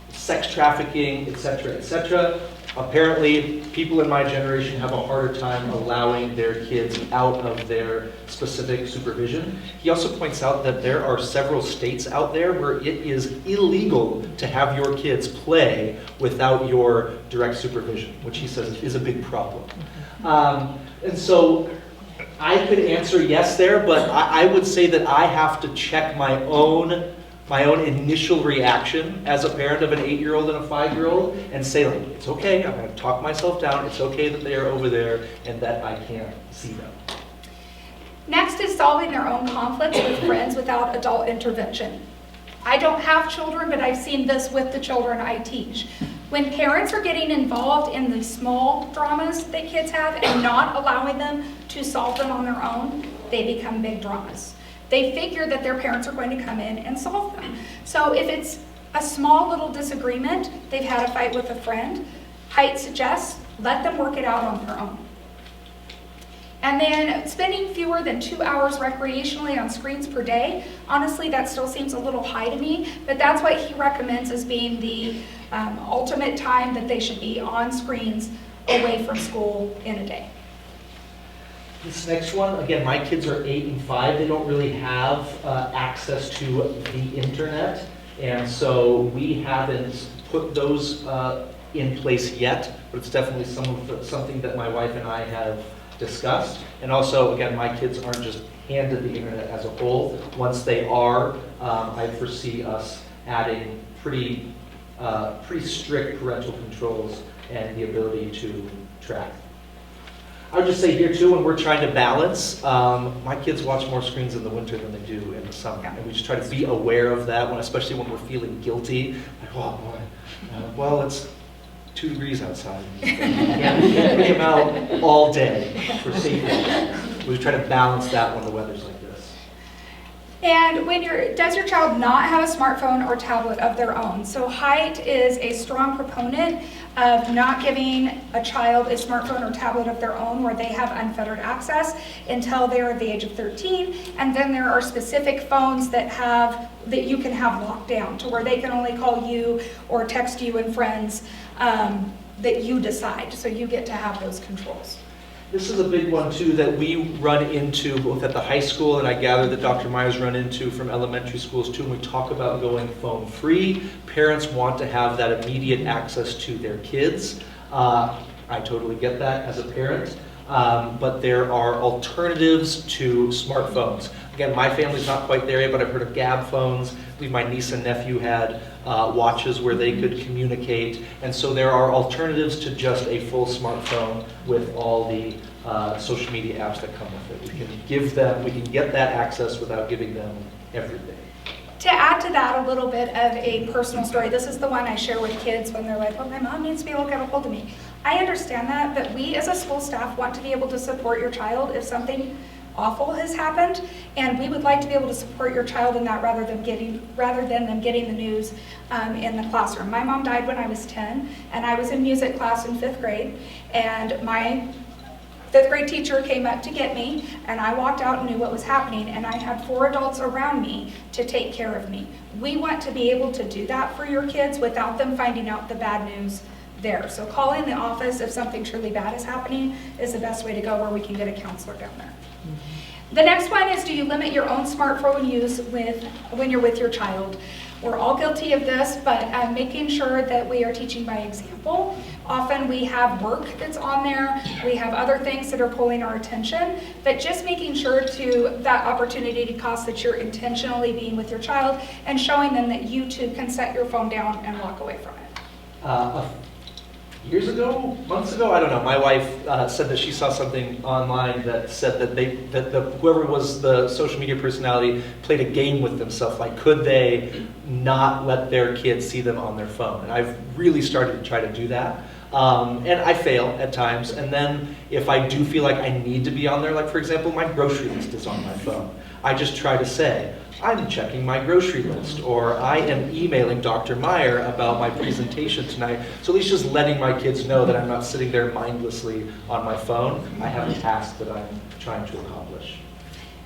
sex trafficking, etc., etc. Apparently, people in my generation have a harder time allowing their kids out of their specific supervision. He also points out that there are several states out there where it is illegal to have your kids play without your direct supervision, which he says is a big problem. And so I could answer yes there, but I would say that I have to check my own initial reaction as a parent of an 8-year-old and a 5-year-old and say, like, it's okay, I'm going to talk myself down, it's okay that they are over there and that I can't see them. Next is solving their own conflicts with friends without adult intervention. I don't have children, but I've seen this with the children I teach. When parents are getting involved in the small dramas that kids have and not allowing them to solve them on their own, they become big dramas. They figure that their parents are going to come in and solve them. So if it's a small little disagreement, they've had a fight with a friend, Height suggests let them work it out on their own. And then spending fewer than 2 hours recreationally on screens per day, honestly, that still seems a little high to me, but that's what he recommends as being the ultimate time that they should be on screens away from school in a day. This next one, again, my kids are 8 and 5. They don't really have access to the internet, and so we haven't put those in place yet, but it's definitely something that my wife and I have discussed. And also, again, my kids aren't just handed the internet as a whole. Once they are, I foresee us adding pretty strict parental controls and the ability to track. I would just say here too, when we're trying to balance, my kids watch more screens in the winter than they do in the summer. And we just try to be aware of that, especially when we're feeling guilty. Like, oh boy, well, it's 2 degrees outside. You can't bring them out all day for safety. We try to balance that when the weather's like this. And does your child not have a smartphone or tablet of their own? So Height is a strong proponent of not giving a child a smartphone or tablet of their own where they have unfettered access until they're at the age of 13. And then there are specific phones that you can have locked down to where they can only call you or text you and friends that you decide. So you get to have those controls. This is a big one too that we run into both at the high school, and I gather that Dr. Myers run into from elementary schools too. When we talk about going phone free, parents want to have that immediate access to their kids. I totally get that as a parent, but there are alternatives to smartphones. Again, my family's not quite there yet, but I've heard of Gab phones. I believe my niece and nephew had watches where they could communicate. And so there are alternatives to just a full smartphone with all the social media apps that come with it. We can get that access without giving them everything. To add to that a little bit of a personal story, this is the one I share with kids when they're like, well, my mom needs to be able to get a hold of me. I understand that, but we as a school staff want to be able to support your child if something awful has happened, and we would like to be able to support your child in that rather than them getting the news in the classroom. My mom died when I was 10, and I was in music class in 5th grade, and my 5th grade teacher came up to get me, and I walked out and knew what was happening, and I had 4 adults around me to take care of me. We want to be able to do that for your kids without them finding out the bad news there. So calling the office if something truly bad is happening is the best way to go, where we can get a counselor down there. The next one is, do you limit your own smartphone use when you're with your child? We're all guilty of this, but making sure that we are teaching by example. Often we have work that's on there, we have other things that are pulling our attention, but just making sure to that opportunity cost that you're intentionally being with your child and showing them that you too can set your phone down and walk away from it. Years ago, months ago, I don't know, my wife said that she saw something online that said that whoever was the social media personality played a game with themselves, like could they not let their kids see them on their phone? And I've really started to try to do that. And I fail at times, and then if I do feel like I need to be on there, like for example, my grocery list is on my phone. I just try to say, I'm checking my grocery list, or I am emailing Dr. Meyer about my presentation tonight. So at least just letting my kids know that I'm not sitting there mindlessly on my phone. I have a task that I'm trying to accomplish.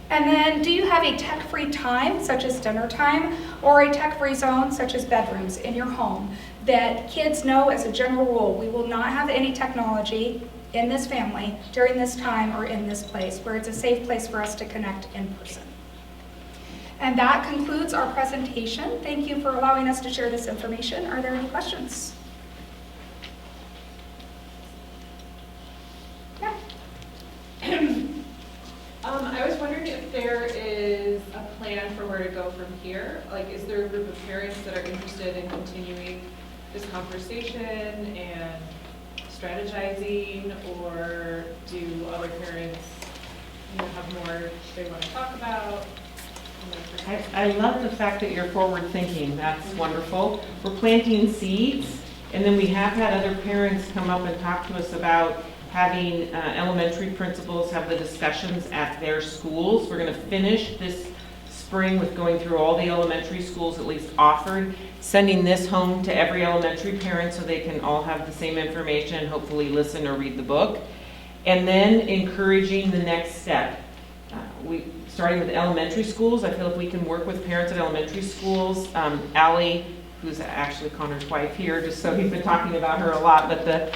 And then, do you have a tech-free time, such as dinner time, or a tech-free zone, such as bedrooms in your home, that kids know as a general rule, we will not have any technology in this family during this time or in this place, where it's a safe place for us to connect in person. And that concludes our presentation. Thank you for allowing us to share this information. Are there any questions? Yeah. I was wondering if there is a plan for where to go from here. Like, is there a group of parents that are interested in continuing this conversation and strategizing, or do other parents have more they want to talk about? I love the fact that you're forward thinking. That's wonderful. We're planting seeds, and then we have had other parents come up and talk to us about having elementary principals have the discussions at their schools. We're going to finish this spring with going through all the elementary schools at least offered, sending this home to every elementary parent so they can all have the same information and hopefully listen or read the book. And then encouraging the next step. Starting with elementary schools, I feel if we can work with parents at elementary schools, Allie, who's actually Connor's wife here, just so he's been talking about her a lot, but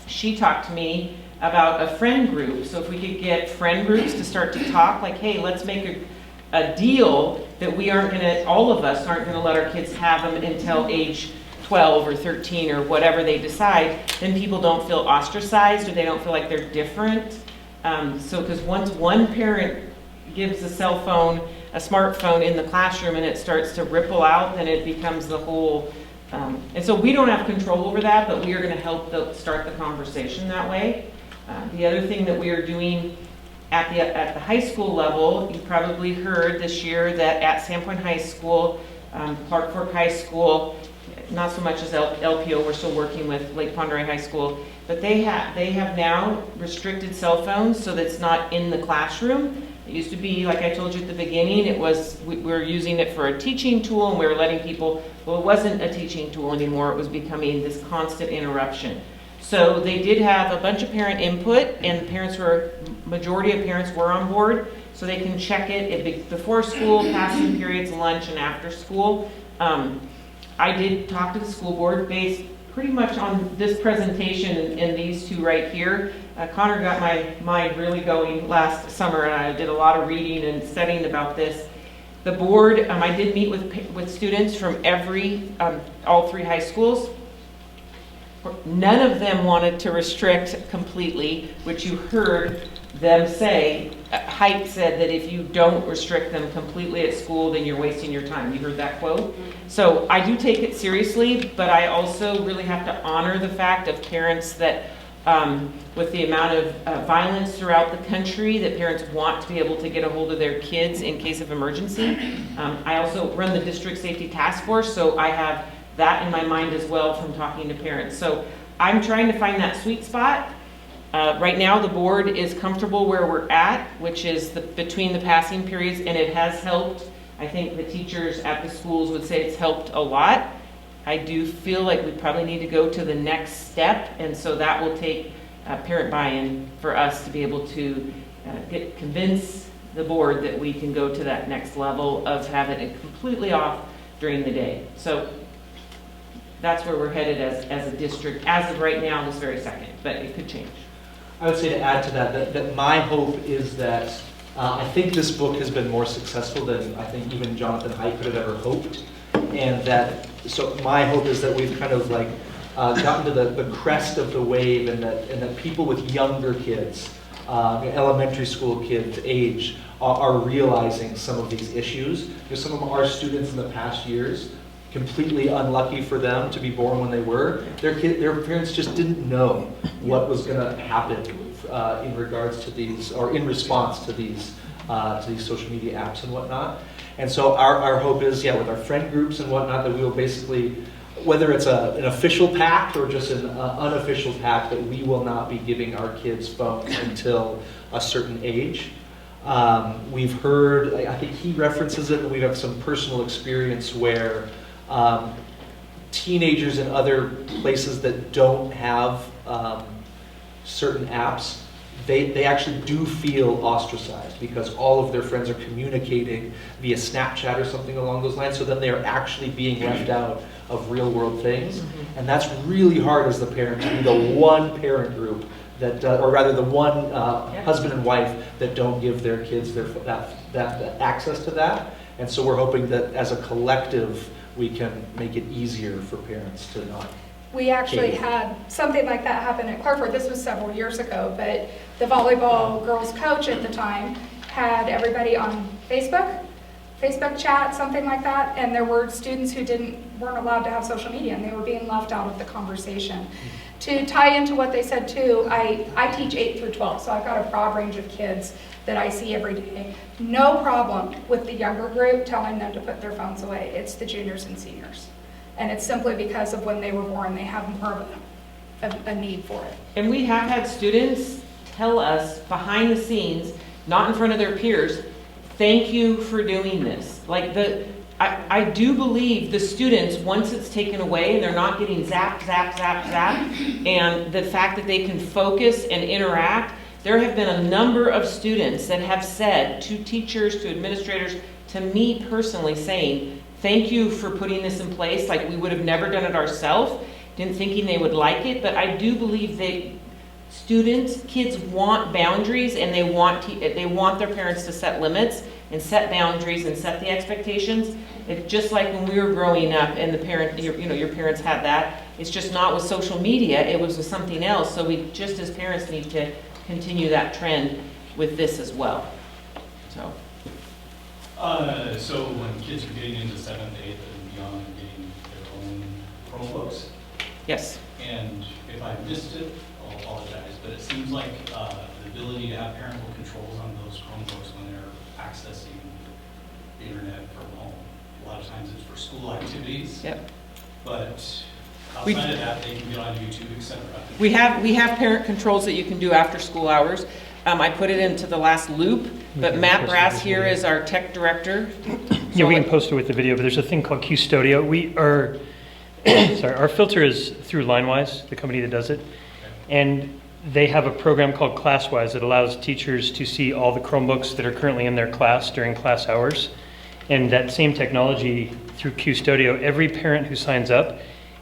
she talked to me about a friend group. So if we could get friend groups to start to talk, like, hey, let's make a deal that we aren't gonna, all of us aren't gonna let our kids have them until age 12 or 13 or whatever they decide, then people don't feel ostracized or they don't feel like they're different. So, because once one parent gives a cell phone, a smartphone in the classroom and it starts to ripple out, then it becomes the whole, and so we don't have control over that, but we are going to help start the conversation that way. The other thing that we are doing at the high school level, you probably heard this year that at Sandpoint High School, Clark Fork High School, not so much as LPO, we're still working with Lake Pond High School, but they have now restricted cell phones so that it's not in the classroom. It used to be, like I told you at the beginning, it was, we were using it for a teaching tool and we were letting people, well, it wasn't a teaching tool anymore, it was becoming this constant interruption. So they did have a bunch of parent input and majority of parents were on board, so they can check it before school, passing periods, lunch, and after school. I did talk to the school board based pretty much on this presentation and these two right here. Connor got my mind really going last summer and I did a lot of reading and studying about this. The board, I did meet with students from all three high schools. None of them wanted to restrict completely, which you heard them say. Height said that if you don't restrict them completely at school, then you're wasting your time. You heard that quote? So I do take it seriously, but I also really have to honor the fact of parents that, with the amount of violence throughout the country, that parents want to be able to get a hold of their kids in case of emergency. I also run the district safety task force, so I have that in my mind as well from talking to parents. So I'm trying to find that sweet spot. Right now the board is comfortable where we're at, which is between the passing periods, and it has helped. I think the teachers at the schools would say it's helped a lot. I do feel like we probably need to go to the next step, and so that will take parent buy-in for us to be able to convince the board that we can go to that next level of having it completely off during the day. So that's where we're headed as a district, as of right now, this very second, but it could change. I would say to add to that my hope is that I think this book has been more successful than I think even Jonathan Haidt could have ever hoped. And so my hope is that we've kind of like gotten to the crest of the wave, and that people with younger kids, elementary school kids age, are realizing some of these issues. Because some of our students in the past years, completely unlucky for them to be born when they were, their parents just didn't know what was going to happen in regards to these, or in response to these social media apps and whatnot. And so our hope is, with our friend groups and whatnot, that we will basically, whether it's an official pact or just an unofficial pact, that we will not be giving our kids phones until a certain age. We've heard, I think he references it, and we have some personal experience where teenagers in other places that don't have certain apps, they actually do feel ostracized because all of their friends are communicating via Snapchat or something along those lines, so then they are actually being left out of real world things. And that's really hard as the parent to be the one parent group that, or rather the one husband and wife that don't give their kids that access to that. And so we're hoping that as a collective, we can make it easier for parents to not. We actually had something like that happen at Clark Fork. This was several years ago, but the volleyball girls coach at the time had everybody on Facebook chat, something like that, and there were students who weren't allowed to have social media, and they were being left out of the conversation. To tie into what they said too, I teach 8 through 12, so I've got a broad range of kids that I see every day. No problem with the younger group telling them to put their phones away. It's the juniors and seniors. And it's simply because of when they were born, they have more of a need for it. And we have had students tell us behind the scenes, not in front of their peers, thank you for doing this. Like I do believe the students, once it's taken away and they're not getting zap, zap, zap, zap, and the fact that they can focus and interact, there have been a number of students that have said to teachers, to administrators, to me personally saying, thank you for putting this in place. Like we would have never done it ourselves, didn't thinking they would like it, but I do believe kids want boundaries and they want their parents to set limits and set boundaries and set the expectations. It's just like when we were growing up and your parents had that. It's just not with social media, it was with something else. So we just as parents need to continue that trend with this as well. So when kids are getting into 7th, 8th and beyond, getting their own Chromebooks, yes. and if I missed it, I'll apologize, but it seems like the ability to have parental controls on those Chromebooks when they're accessing the internet from home. A lot of times it's for school activities. Yep. But outside of that, they can get on YouTube, etc. We have parent controls that you can do after school hours. I put it into the last loop, but Matt Brass here is our tech director. Yeah, we can post it with the video, but there's a thing called Qstudio. Our filter is through LineWise, the company that does it. And they have a program called ClassWise that allows teachers to see all the Chromebooks that are currently in their class during class hours. And that same technology through Qstudio, every parent who signs up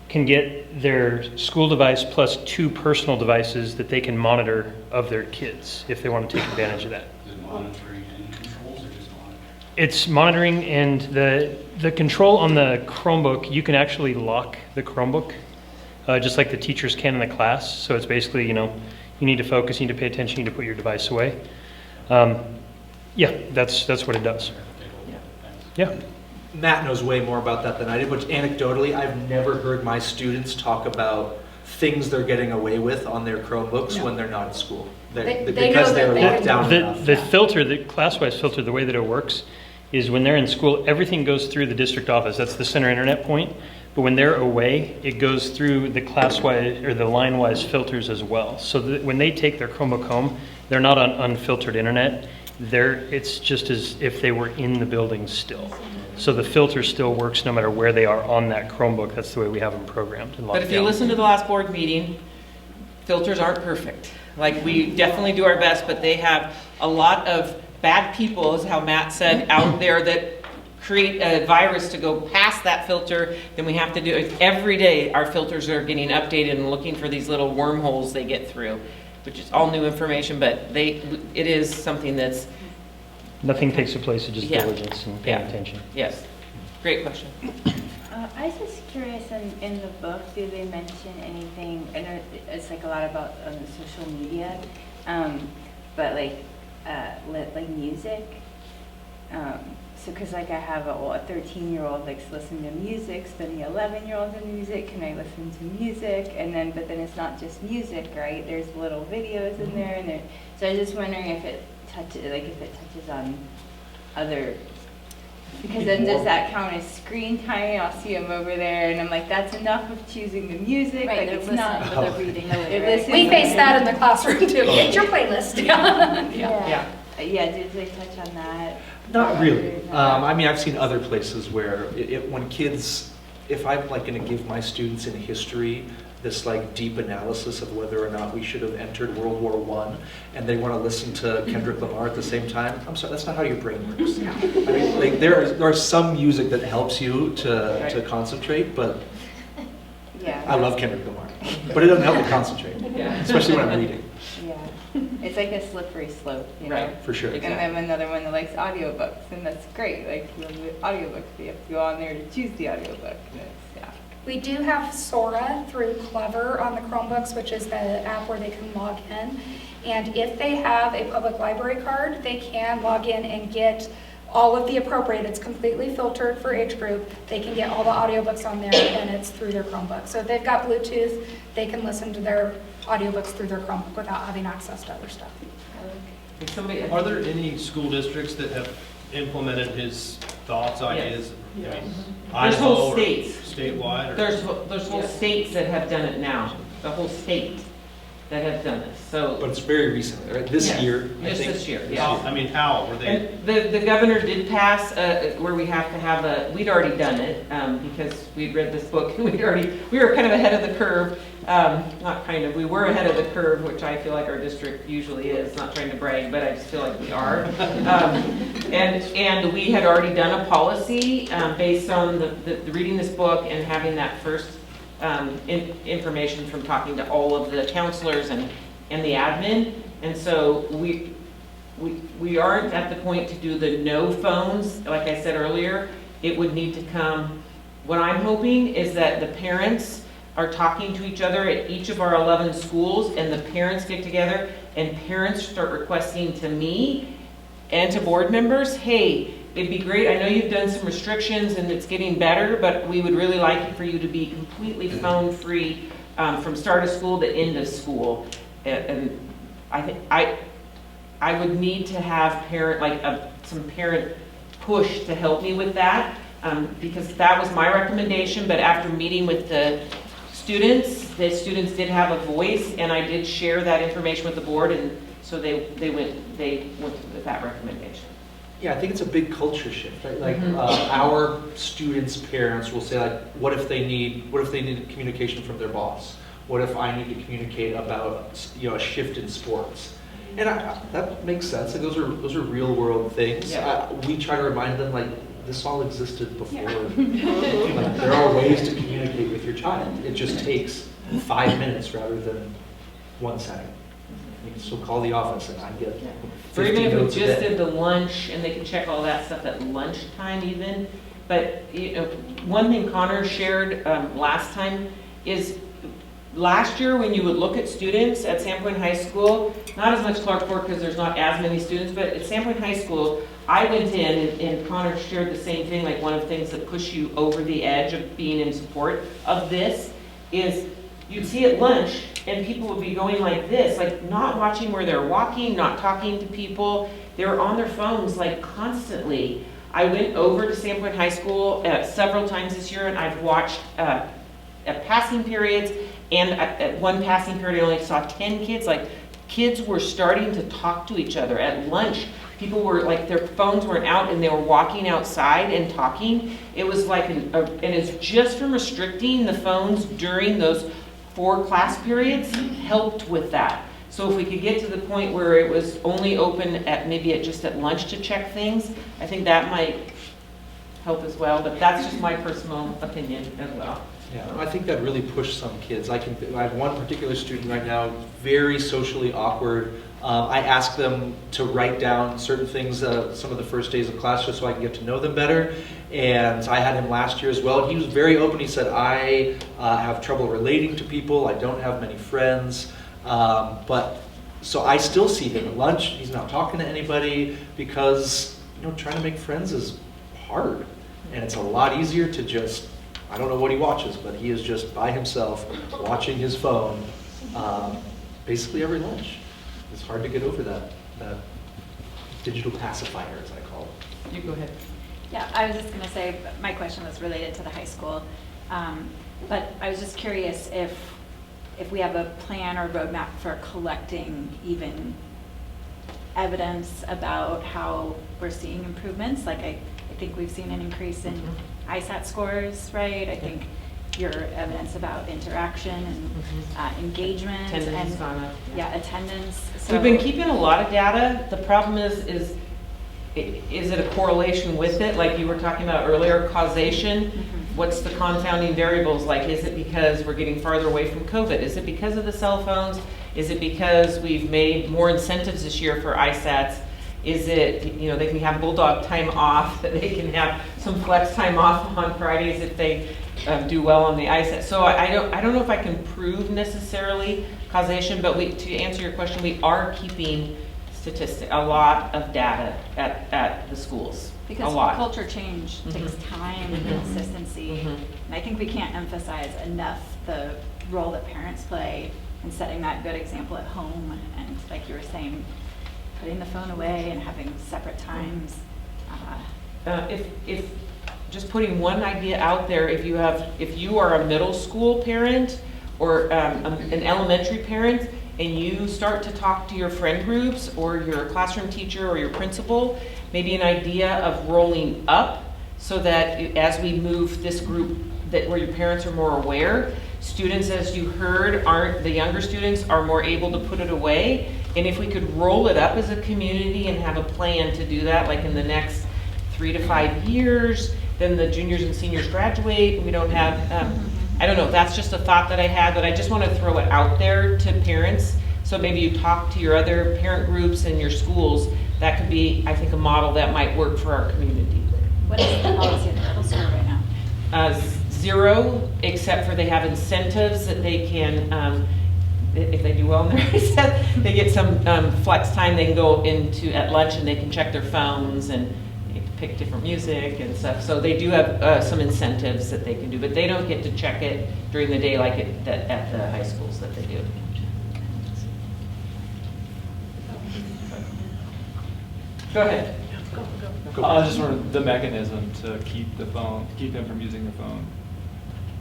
can get their school device plus 2 personal devices that they can monitor of their kids if they want to take advantage of that. Is it monitoring and controls or just monitoring? It's monitoring, and the control on the Chromebook, you can actually lock the Chromebook, just like the teachers can in the class. So it's basically, you need to focus, you need to pay attention, you need to put your device away. Yeah, that's what it does. Yeah. Matt knows way more about that than I did, but anecdotally, I've never heard my students talk about things they're getting away with on their Chromebooks when they're not at school. They Because know they're that locked down enough. The filter, the ClassWise filter, the way that it works is when they're in school, everything goes through the district office. That's the center internet point. But when they're away, it goes through the ClassWise or the LineWise filters as well. So that when they take their Chromebook home, they're not on unfiltered internet. It's just as if they were in the building still. So the filter still works no matter where they are on that Chromebook. That's the way we have them programmed and locked But if you down. listen to the last board meeting, filters aren't perfect. Like we definitely do our best, but they have a lot of bad people, is how Matt said, out there that create a virus to go past that filter. Then we have to do it every day. Our filters are getting updated and looking for these little wormholes they get through, which is all new information, but it is something that's. Nothing takes the place of just Yeah. diligence and paying Yeah. attention. Yes, great question. I was just curious, in the book, do they mention anything, I know it's like a lot about social media, but like music, so because like I have a 13-year-old likes to listen to music, spending 11-year-olds in music, can I listen to music? But then it's not just music, right? There's little videos in there, so I was just wondering if it touches on other, because then does that count as screen time? I'll see them over there, and I'm like, that's enough of choosing the music. Right, like they're it's listening, not. but they're reading. They're listening. We face that in the classroom too. Get your playlist. Yeah. Did they touch on that? Not really. I mean, I've seen other places where when kids, if I'm like going to give my students in history this like deep analysis of whether or not we should have entered World War I, and they want to listen to Kendrick Lamar at the same time, I'm sorry, that's not how your brain works. I mean, like there are some music that helps you to concentrate, but Yeah. I love Kendrick Lamar, but it doesn't help me concentrate, especially when I'm reading. Yeah. It's like a slippery slope, you know? Right. For sure. And then another one that likes audiobooks, and that's great. Like, you love the audiobooks, but you have to go on there to choose the audiobook. And yeah. We do have Sora through Clever on the Chromebooks, which is the app where they can log in. And if they have a public library card, they can log in and get all of the appropriate, it's completely filtered for age group. They can get all the audiobooks on there, and it's through their Chromebook. So if they've got Bluetooth, they can listen to their audiobooks through their Chromebook without having access to other stuff. If somebody, Are there any school districts that have implemented his thoughts, ideas? I mean, There's Idaho whole or states. Statewide? Or? there's whole states that have done it now, the whole state that have done this, so. But it's very recently, right? This Yes, year, I just think. this year, How- yeah. I mean, how were they? And the governor did pass where we have to have we'd already done it because we'd read this book and we were kind of ahead of the curve. Not kind of, we were ahead of the curve, which I feel like our district usually is, not trying to brag, but I just feel like we are. And we had already done a policy based on the reading this book and having that first information from talking to all of the counselors and the admin. And so we aren't at the point to do the no phones. Like I said earlier, it would need to come. What I'm hoping is that the parents are talking to each other at each of our 11 schools, and the parents get together and parents start requesting to me and to board members, hey, it'd be great, I know you've done some restrictions and it's getting better, but we would really like it for you to be completely phone free from start of school to end of school. And I think I would need to have some parent push to help me with that, because that was my recommendation, but after meeting with the students did have a voice, and I did share that information with the board, and so they went with that recommendation. Yeah, I think it's a big culture shift, right? Like Mhm. our students' parents will say, like, what if they need communication from their boss? What if I need to communicate about a shift in sports? And that makes sense. Like, those are real world things. Yeah. We try to remind them, like, this all existed before. Like, there are ways to communicate with your child. It just takes 5 minutes rather than 1 second. You can still call the office and I get Or even 50 if we notes a just day. did the lunch, and they can check all that stuff at lunchtime even. But, one thing Connor shared last time is, last year when you would look at students at Sandpoint High School, not as much Clarkport because there's not as many students, but at Sandpoint High School, I went in and Connor shared the same thing, like one of the things that push you over the edge of being in support of this is you'd see at lunch and people would be going like this, like not watching where they're walking, not talking to people. They were on their phones like constantly. I went over to Sandpoint High School several times this year, and I've watched at passing periods, and at one passing period I only saw 10 kids. Like, kids were starting to talk to each other at lunch. People were like, their phones weren't out and they were walking outside and talking. It was like, and it's just from restricting the phones during those 4 class periods helped with that. So if we could get to the point where it was only open just at lunch to check things, I think that might help as well, but that's just my personal opinion as well. Yeah, I think that really pushed some kids. I have one particular student right now, very socially awkward. I asked them to write down certain things some of the first days of class just so I can get to know them better. And I had him last year as well. And he was very open. He said, I have trouble relating to people. I don't have many friends. So I still see him at lunch. He's not talking to anybody because trying to make friends is hard. And it's a lot easier to just, I don't know what he watches, but he is just by himself watching his phone basically every lunch. It's hard to get over that digital pacifier, as I call it. You go ahead. Yeah, I was just going to say, my question was related to the high school, but I was just curious if we have a plan or roadmap for collecting even evidence about how we're seeing improvements. Like I think we've seen an increase in ISAT scores, right? I think your evidence about interaction and engagement Attendance and gone up. yeah, attendance. So We've been keeping a lot of data. The problem is it a correlation with it? Like you were talking about earlier, causation. What's the confounding variables? Like, is it because we're getting farther away from COVID? Is it because of the cell phones? Is it because we've made more incentives this year for ISATs? Is it, they can have Bulldog time off, that they can have some flex time off on Fridays if they do well on the ISAT. So I don't know if I can prove necessarily causation, but to answer your question, we are keeping a lot of data at the schools. Because lot. culture change takes Mhm. time and Mhm. consistency. Mhm. And I think we can't emphasize enough the role that parents play in setting that good example at home. And like you were saying, putting the phone away and having separate times. If, just putting one idea out there, if you are a middle school parent or an elementary parent, and you start to talk to your friend groups or your classroom teacher or your principal, maybe an idea of rolling up so that as we move this group that where your parents are more aware, students, as you heard, the younger students are more able to put it away. And if we could roll it up as a community and have a plan to do that, like in the next 3 to 5 years, then the juniors and seniors graduate, we don't have, I don't know, that's just a thought that I had, but I just want to throw it out there to parents. So maybe you talk to your other parent groups in your schools. That could be, I think, a model that might work for our community. What is the policy in the middle school right now? 0, except for they have incentives that they can, if they do well in their reset, they get some flex time. They can go into at lunch and they can check their phones and pick different music and stuff. So they do have some incentives that they can do, but they don't get to check it during the day like at the high schools that they do. Go ahead. I just wanted the mechanism to keep them from using the phone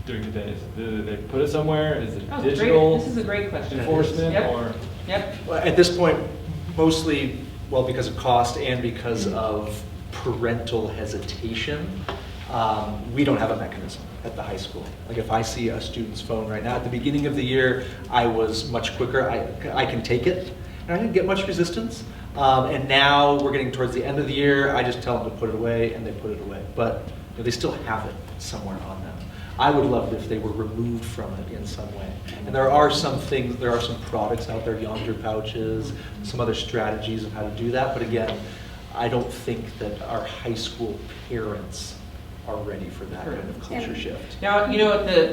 during the days. Do they put it somewhere? Is it digital This is a great question. enforcement Yep. or? Yep. Well, at this point, mostly, well, because of cost and because of parental hesitation, we don't have a mechanism at the high school. Like if I see a student's phone right now, at the beginning of the year, I was much quicker. I can take it, and I didn't get much resistance. And now we're getting towards the end of the year. I just tell them to put it away, and they put it away. But they still have it somewhere on them. I would love it if they were removed from it in some way. And there are some things, there are some products out there, yonder pouches, some other strategies of how to do that. But again, I don't think that our high school parents are ready for that kind of culture shift. Now, you know,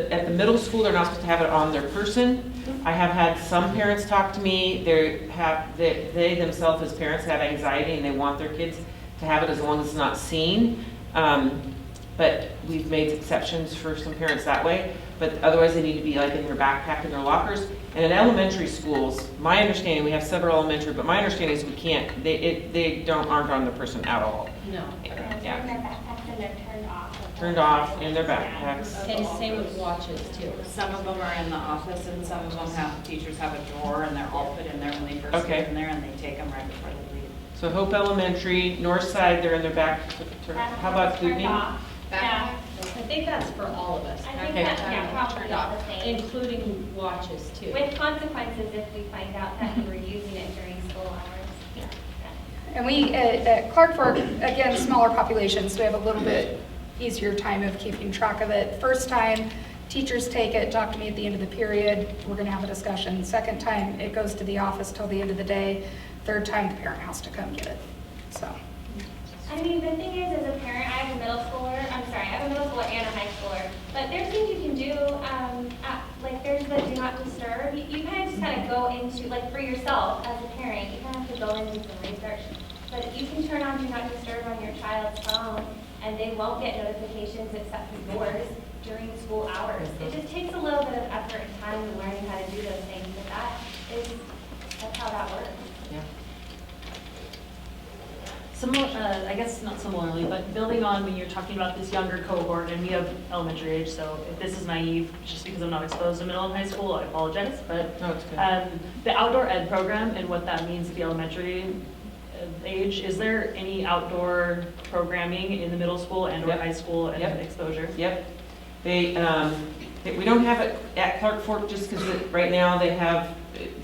at the middle school, they're not supposed to have it on their person. I have had some parents talk to me. They themselves as parents have anxiety and they want their kids to have it as long as it's not seen. But we've made exceptions for some parents that way. But otherwise, they need to be like in their backpack in their lockers. And in elementary schools, my understanding, we have several elementary, but my understanding is we can't. They aren't on the person at all. No. Yeah. In their backpacks and they're turned off. Turned off in their backpacks. And same with watches too. Some of them are in the office and some of them teachers have a drawer and they're all put in there when they first Okay. get in there and they take them right before they leave. So Hope Elementary, North Side, they're in their back. How about Turned Kootenai? off. Yeah. I think that's for all of us. I think Okay. that's, yeah, probably all the same. Including watches too. With consequences if we find out that you were using it during school hours. Yeah. And we, at Clark Fork, again, smaller populations, so we have a little bit easier time of keeping track of it. First time, teachers take it, talk to me at the end of the period, we're gonna have a discussion. Second time, it goes to the office till the end of the day. Third time, the parent has to come get it, so. I mean, the thing is, as a parent, I have a middle schooler and a high schooler, but there's things you can do, like there's the do not disturb. You kind of just kind of go into, like for yourself as a parent, you kind of have to go into some research. But you can turn on do not disturb on your child's phone, and they won't get notifications except for yours during school hours. It just takes a little bit of effort and time to learn how to do those things, but that's how that works. Yeah. I guess not similarly, but building on when you're talking about this younger cohort, and we have elementary age, so if this is naive, just because I'm not exposed to middle and high school, I apologize, but No, it's good. the outdoor ed program and what that means to the elementary age, is there any outdoor programming in the middle school and or Yep. high school and Yep. exposure? Yep. We don't have it at Clark Fork just because right now they have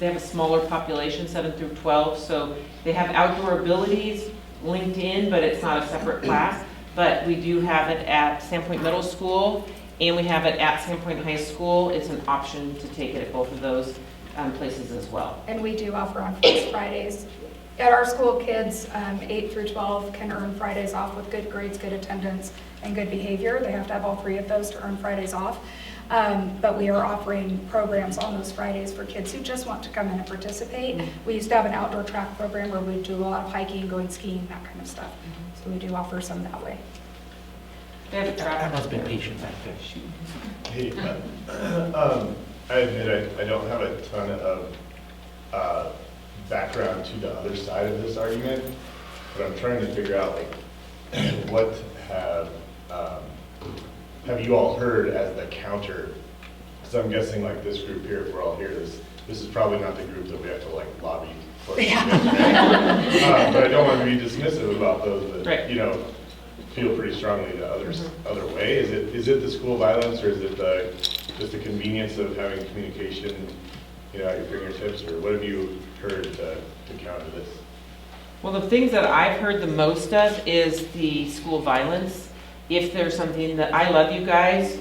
a smaller population, 7 through 12, so they have outdoor abilities linked in, but it's not a separate class. But we do have it at Sandpoint Middle School, and we have it at Sandpoint High School. It's an option to take it at both of those places as well. And we do offer on Fridays. At our school, kids 8 through 12 can earn Fridays off with good grades, good attendance, and good behavior. They have to have all three of those to earn Fridays off. But we are offering programs on those Fridays for kids who just want to come in and participate. We used to have an outdoor track program where we do a lot of hiking, going skiing, that kind of stuff. So we do offer some that way. They have a track. Everyone's been patient back there. Hey, I admit I don't have a ton of background to the other side of this argument, but I'm trying to figure out like what have you all heard as the counter? So I'm guessing like this group here, if we're all here, this is probably not the group that we have to like lobby for. Yeah. But I don't want to be dismissive about those that you know feel pretty strongly the other way. Is it the school violence, or is it just the convenience of having communication, you know, at your fingertips, or what have you heard to counter this? Well, the things that I've heard the most of is the school violence. If there's something that I Love You Guys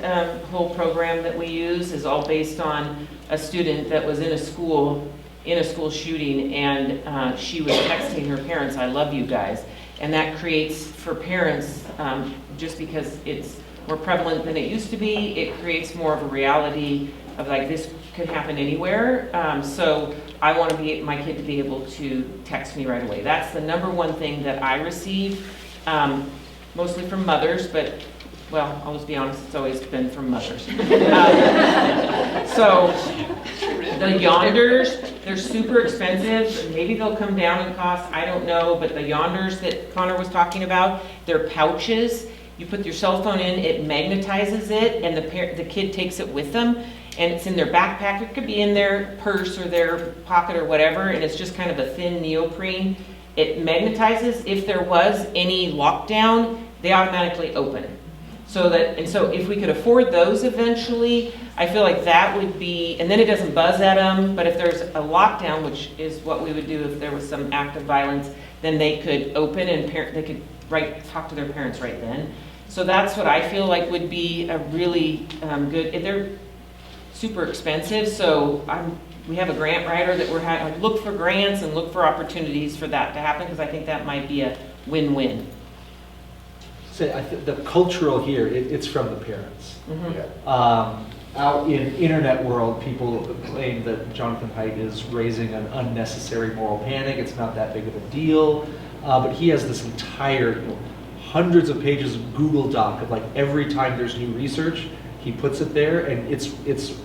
whole program that we use is all based on a student that was in a school shooting, and she was texting her parents, "I love you guys," and that creates for parents, just because it's more prevalent than it used to be, it creates more of a reality of like this could happen anywhere. So I want my kid to be able to text me right away. That's the number one thing that I receive. Mostly from mothers, but, well, I'll just be honest, it's always been from mothers. So the yonders, they're super expensive. Maybe they'll come down in cost, I don't know, but the yonders that Connor was talking about, they're pouches. You put your cell phone in, it magnetizes it, and the kid takes it with them, and it's in their backpack. It could be in their purse or their pocket or whatever, and it's just kind of a thin neoprene. It magnetizes. If there was any lockdown, they automatically open. So if we could afford those eventually, I feel like that would be, and then it doesn't buzz at them, but if there's a lockdown, which is what we would do if there was some act of violence, then they could open and they could talk to their parents right then. So that's what I feel like would be a really good, they're super expensive, so we have a grant writer that we're having, look for grants and look for opportunities for that to happen, because I think that might be a win-win. So I think the cultural here, it's from the parents. Mm-hmm. Out in internet world, people claim that Jonathan Haidt is raising an unnecessary moral panic. It's not that big of a deal. But he has this entire, hundreds of pages of Google Doc of like every time there's new research, he puts it there, and it's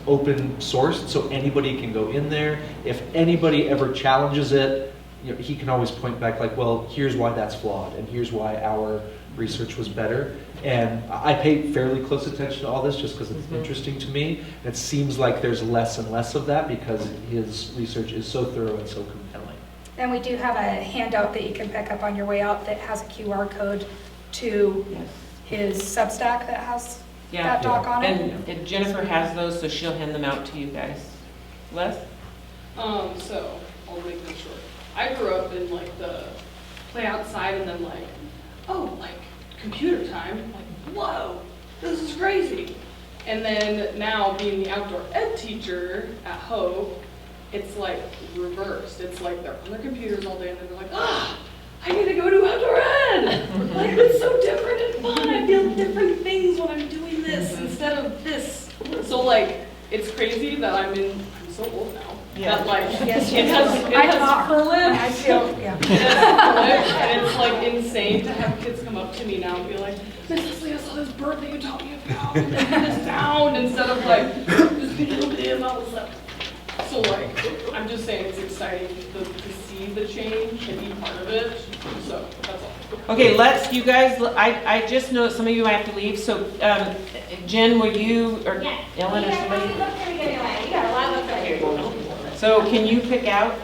open sourced, so anybody can go in there. If anybody ever challenges it, you know, he can always point back like, well, here's why that's flawed, and here's why our research was better. And I pay fairly close attention to all this just because it's interesting to me. It seems like there's less and less of that because his research is so thorough and so compelling. And we do have a handout that you can pick up on your way out that has a QR code to his Substack that has that doc on it. And Jennifer has those, so she'll hand them out to you guys. Les? So I'll make them short. I grew up in like the play outside and then like, oh, like computer time. Like, whoa, this is crazy. And then now being the outdoor ed teacher at Hope, it's like reversed. It's like they're on their computers all day and then they're like, I need to go do outdoor ed. Like it's so different and fun. I feel different things when I'm doing this instead of this. So like, it's crazy that I'm so old now. Yeah. That like, Yes, it has flipped. I feel, yeah. It has flipped, and it's like insane to have kids come up to me now and be like, Mrs. Lee, I saw this bird that you taught me about, and this sound, instead of like, just being a little bit about this. So like, I'm just saying it's exciting to see the change and be part of it. So that's all. Okay, you guys, I just know some of you might have to leave, so Jen, will you, or Ellen or somebody? You got a lot of books. So can you pick out,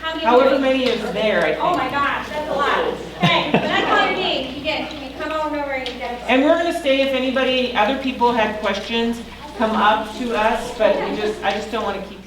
however many is there, I think. Oh my gosh, that's a lot. Okay, that's all you need. You come on over and you get it. And we're gonna stay, if other people had questions, come up to us, but I just don't want to keep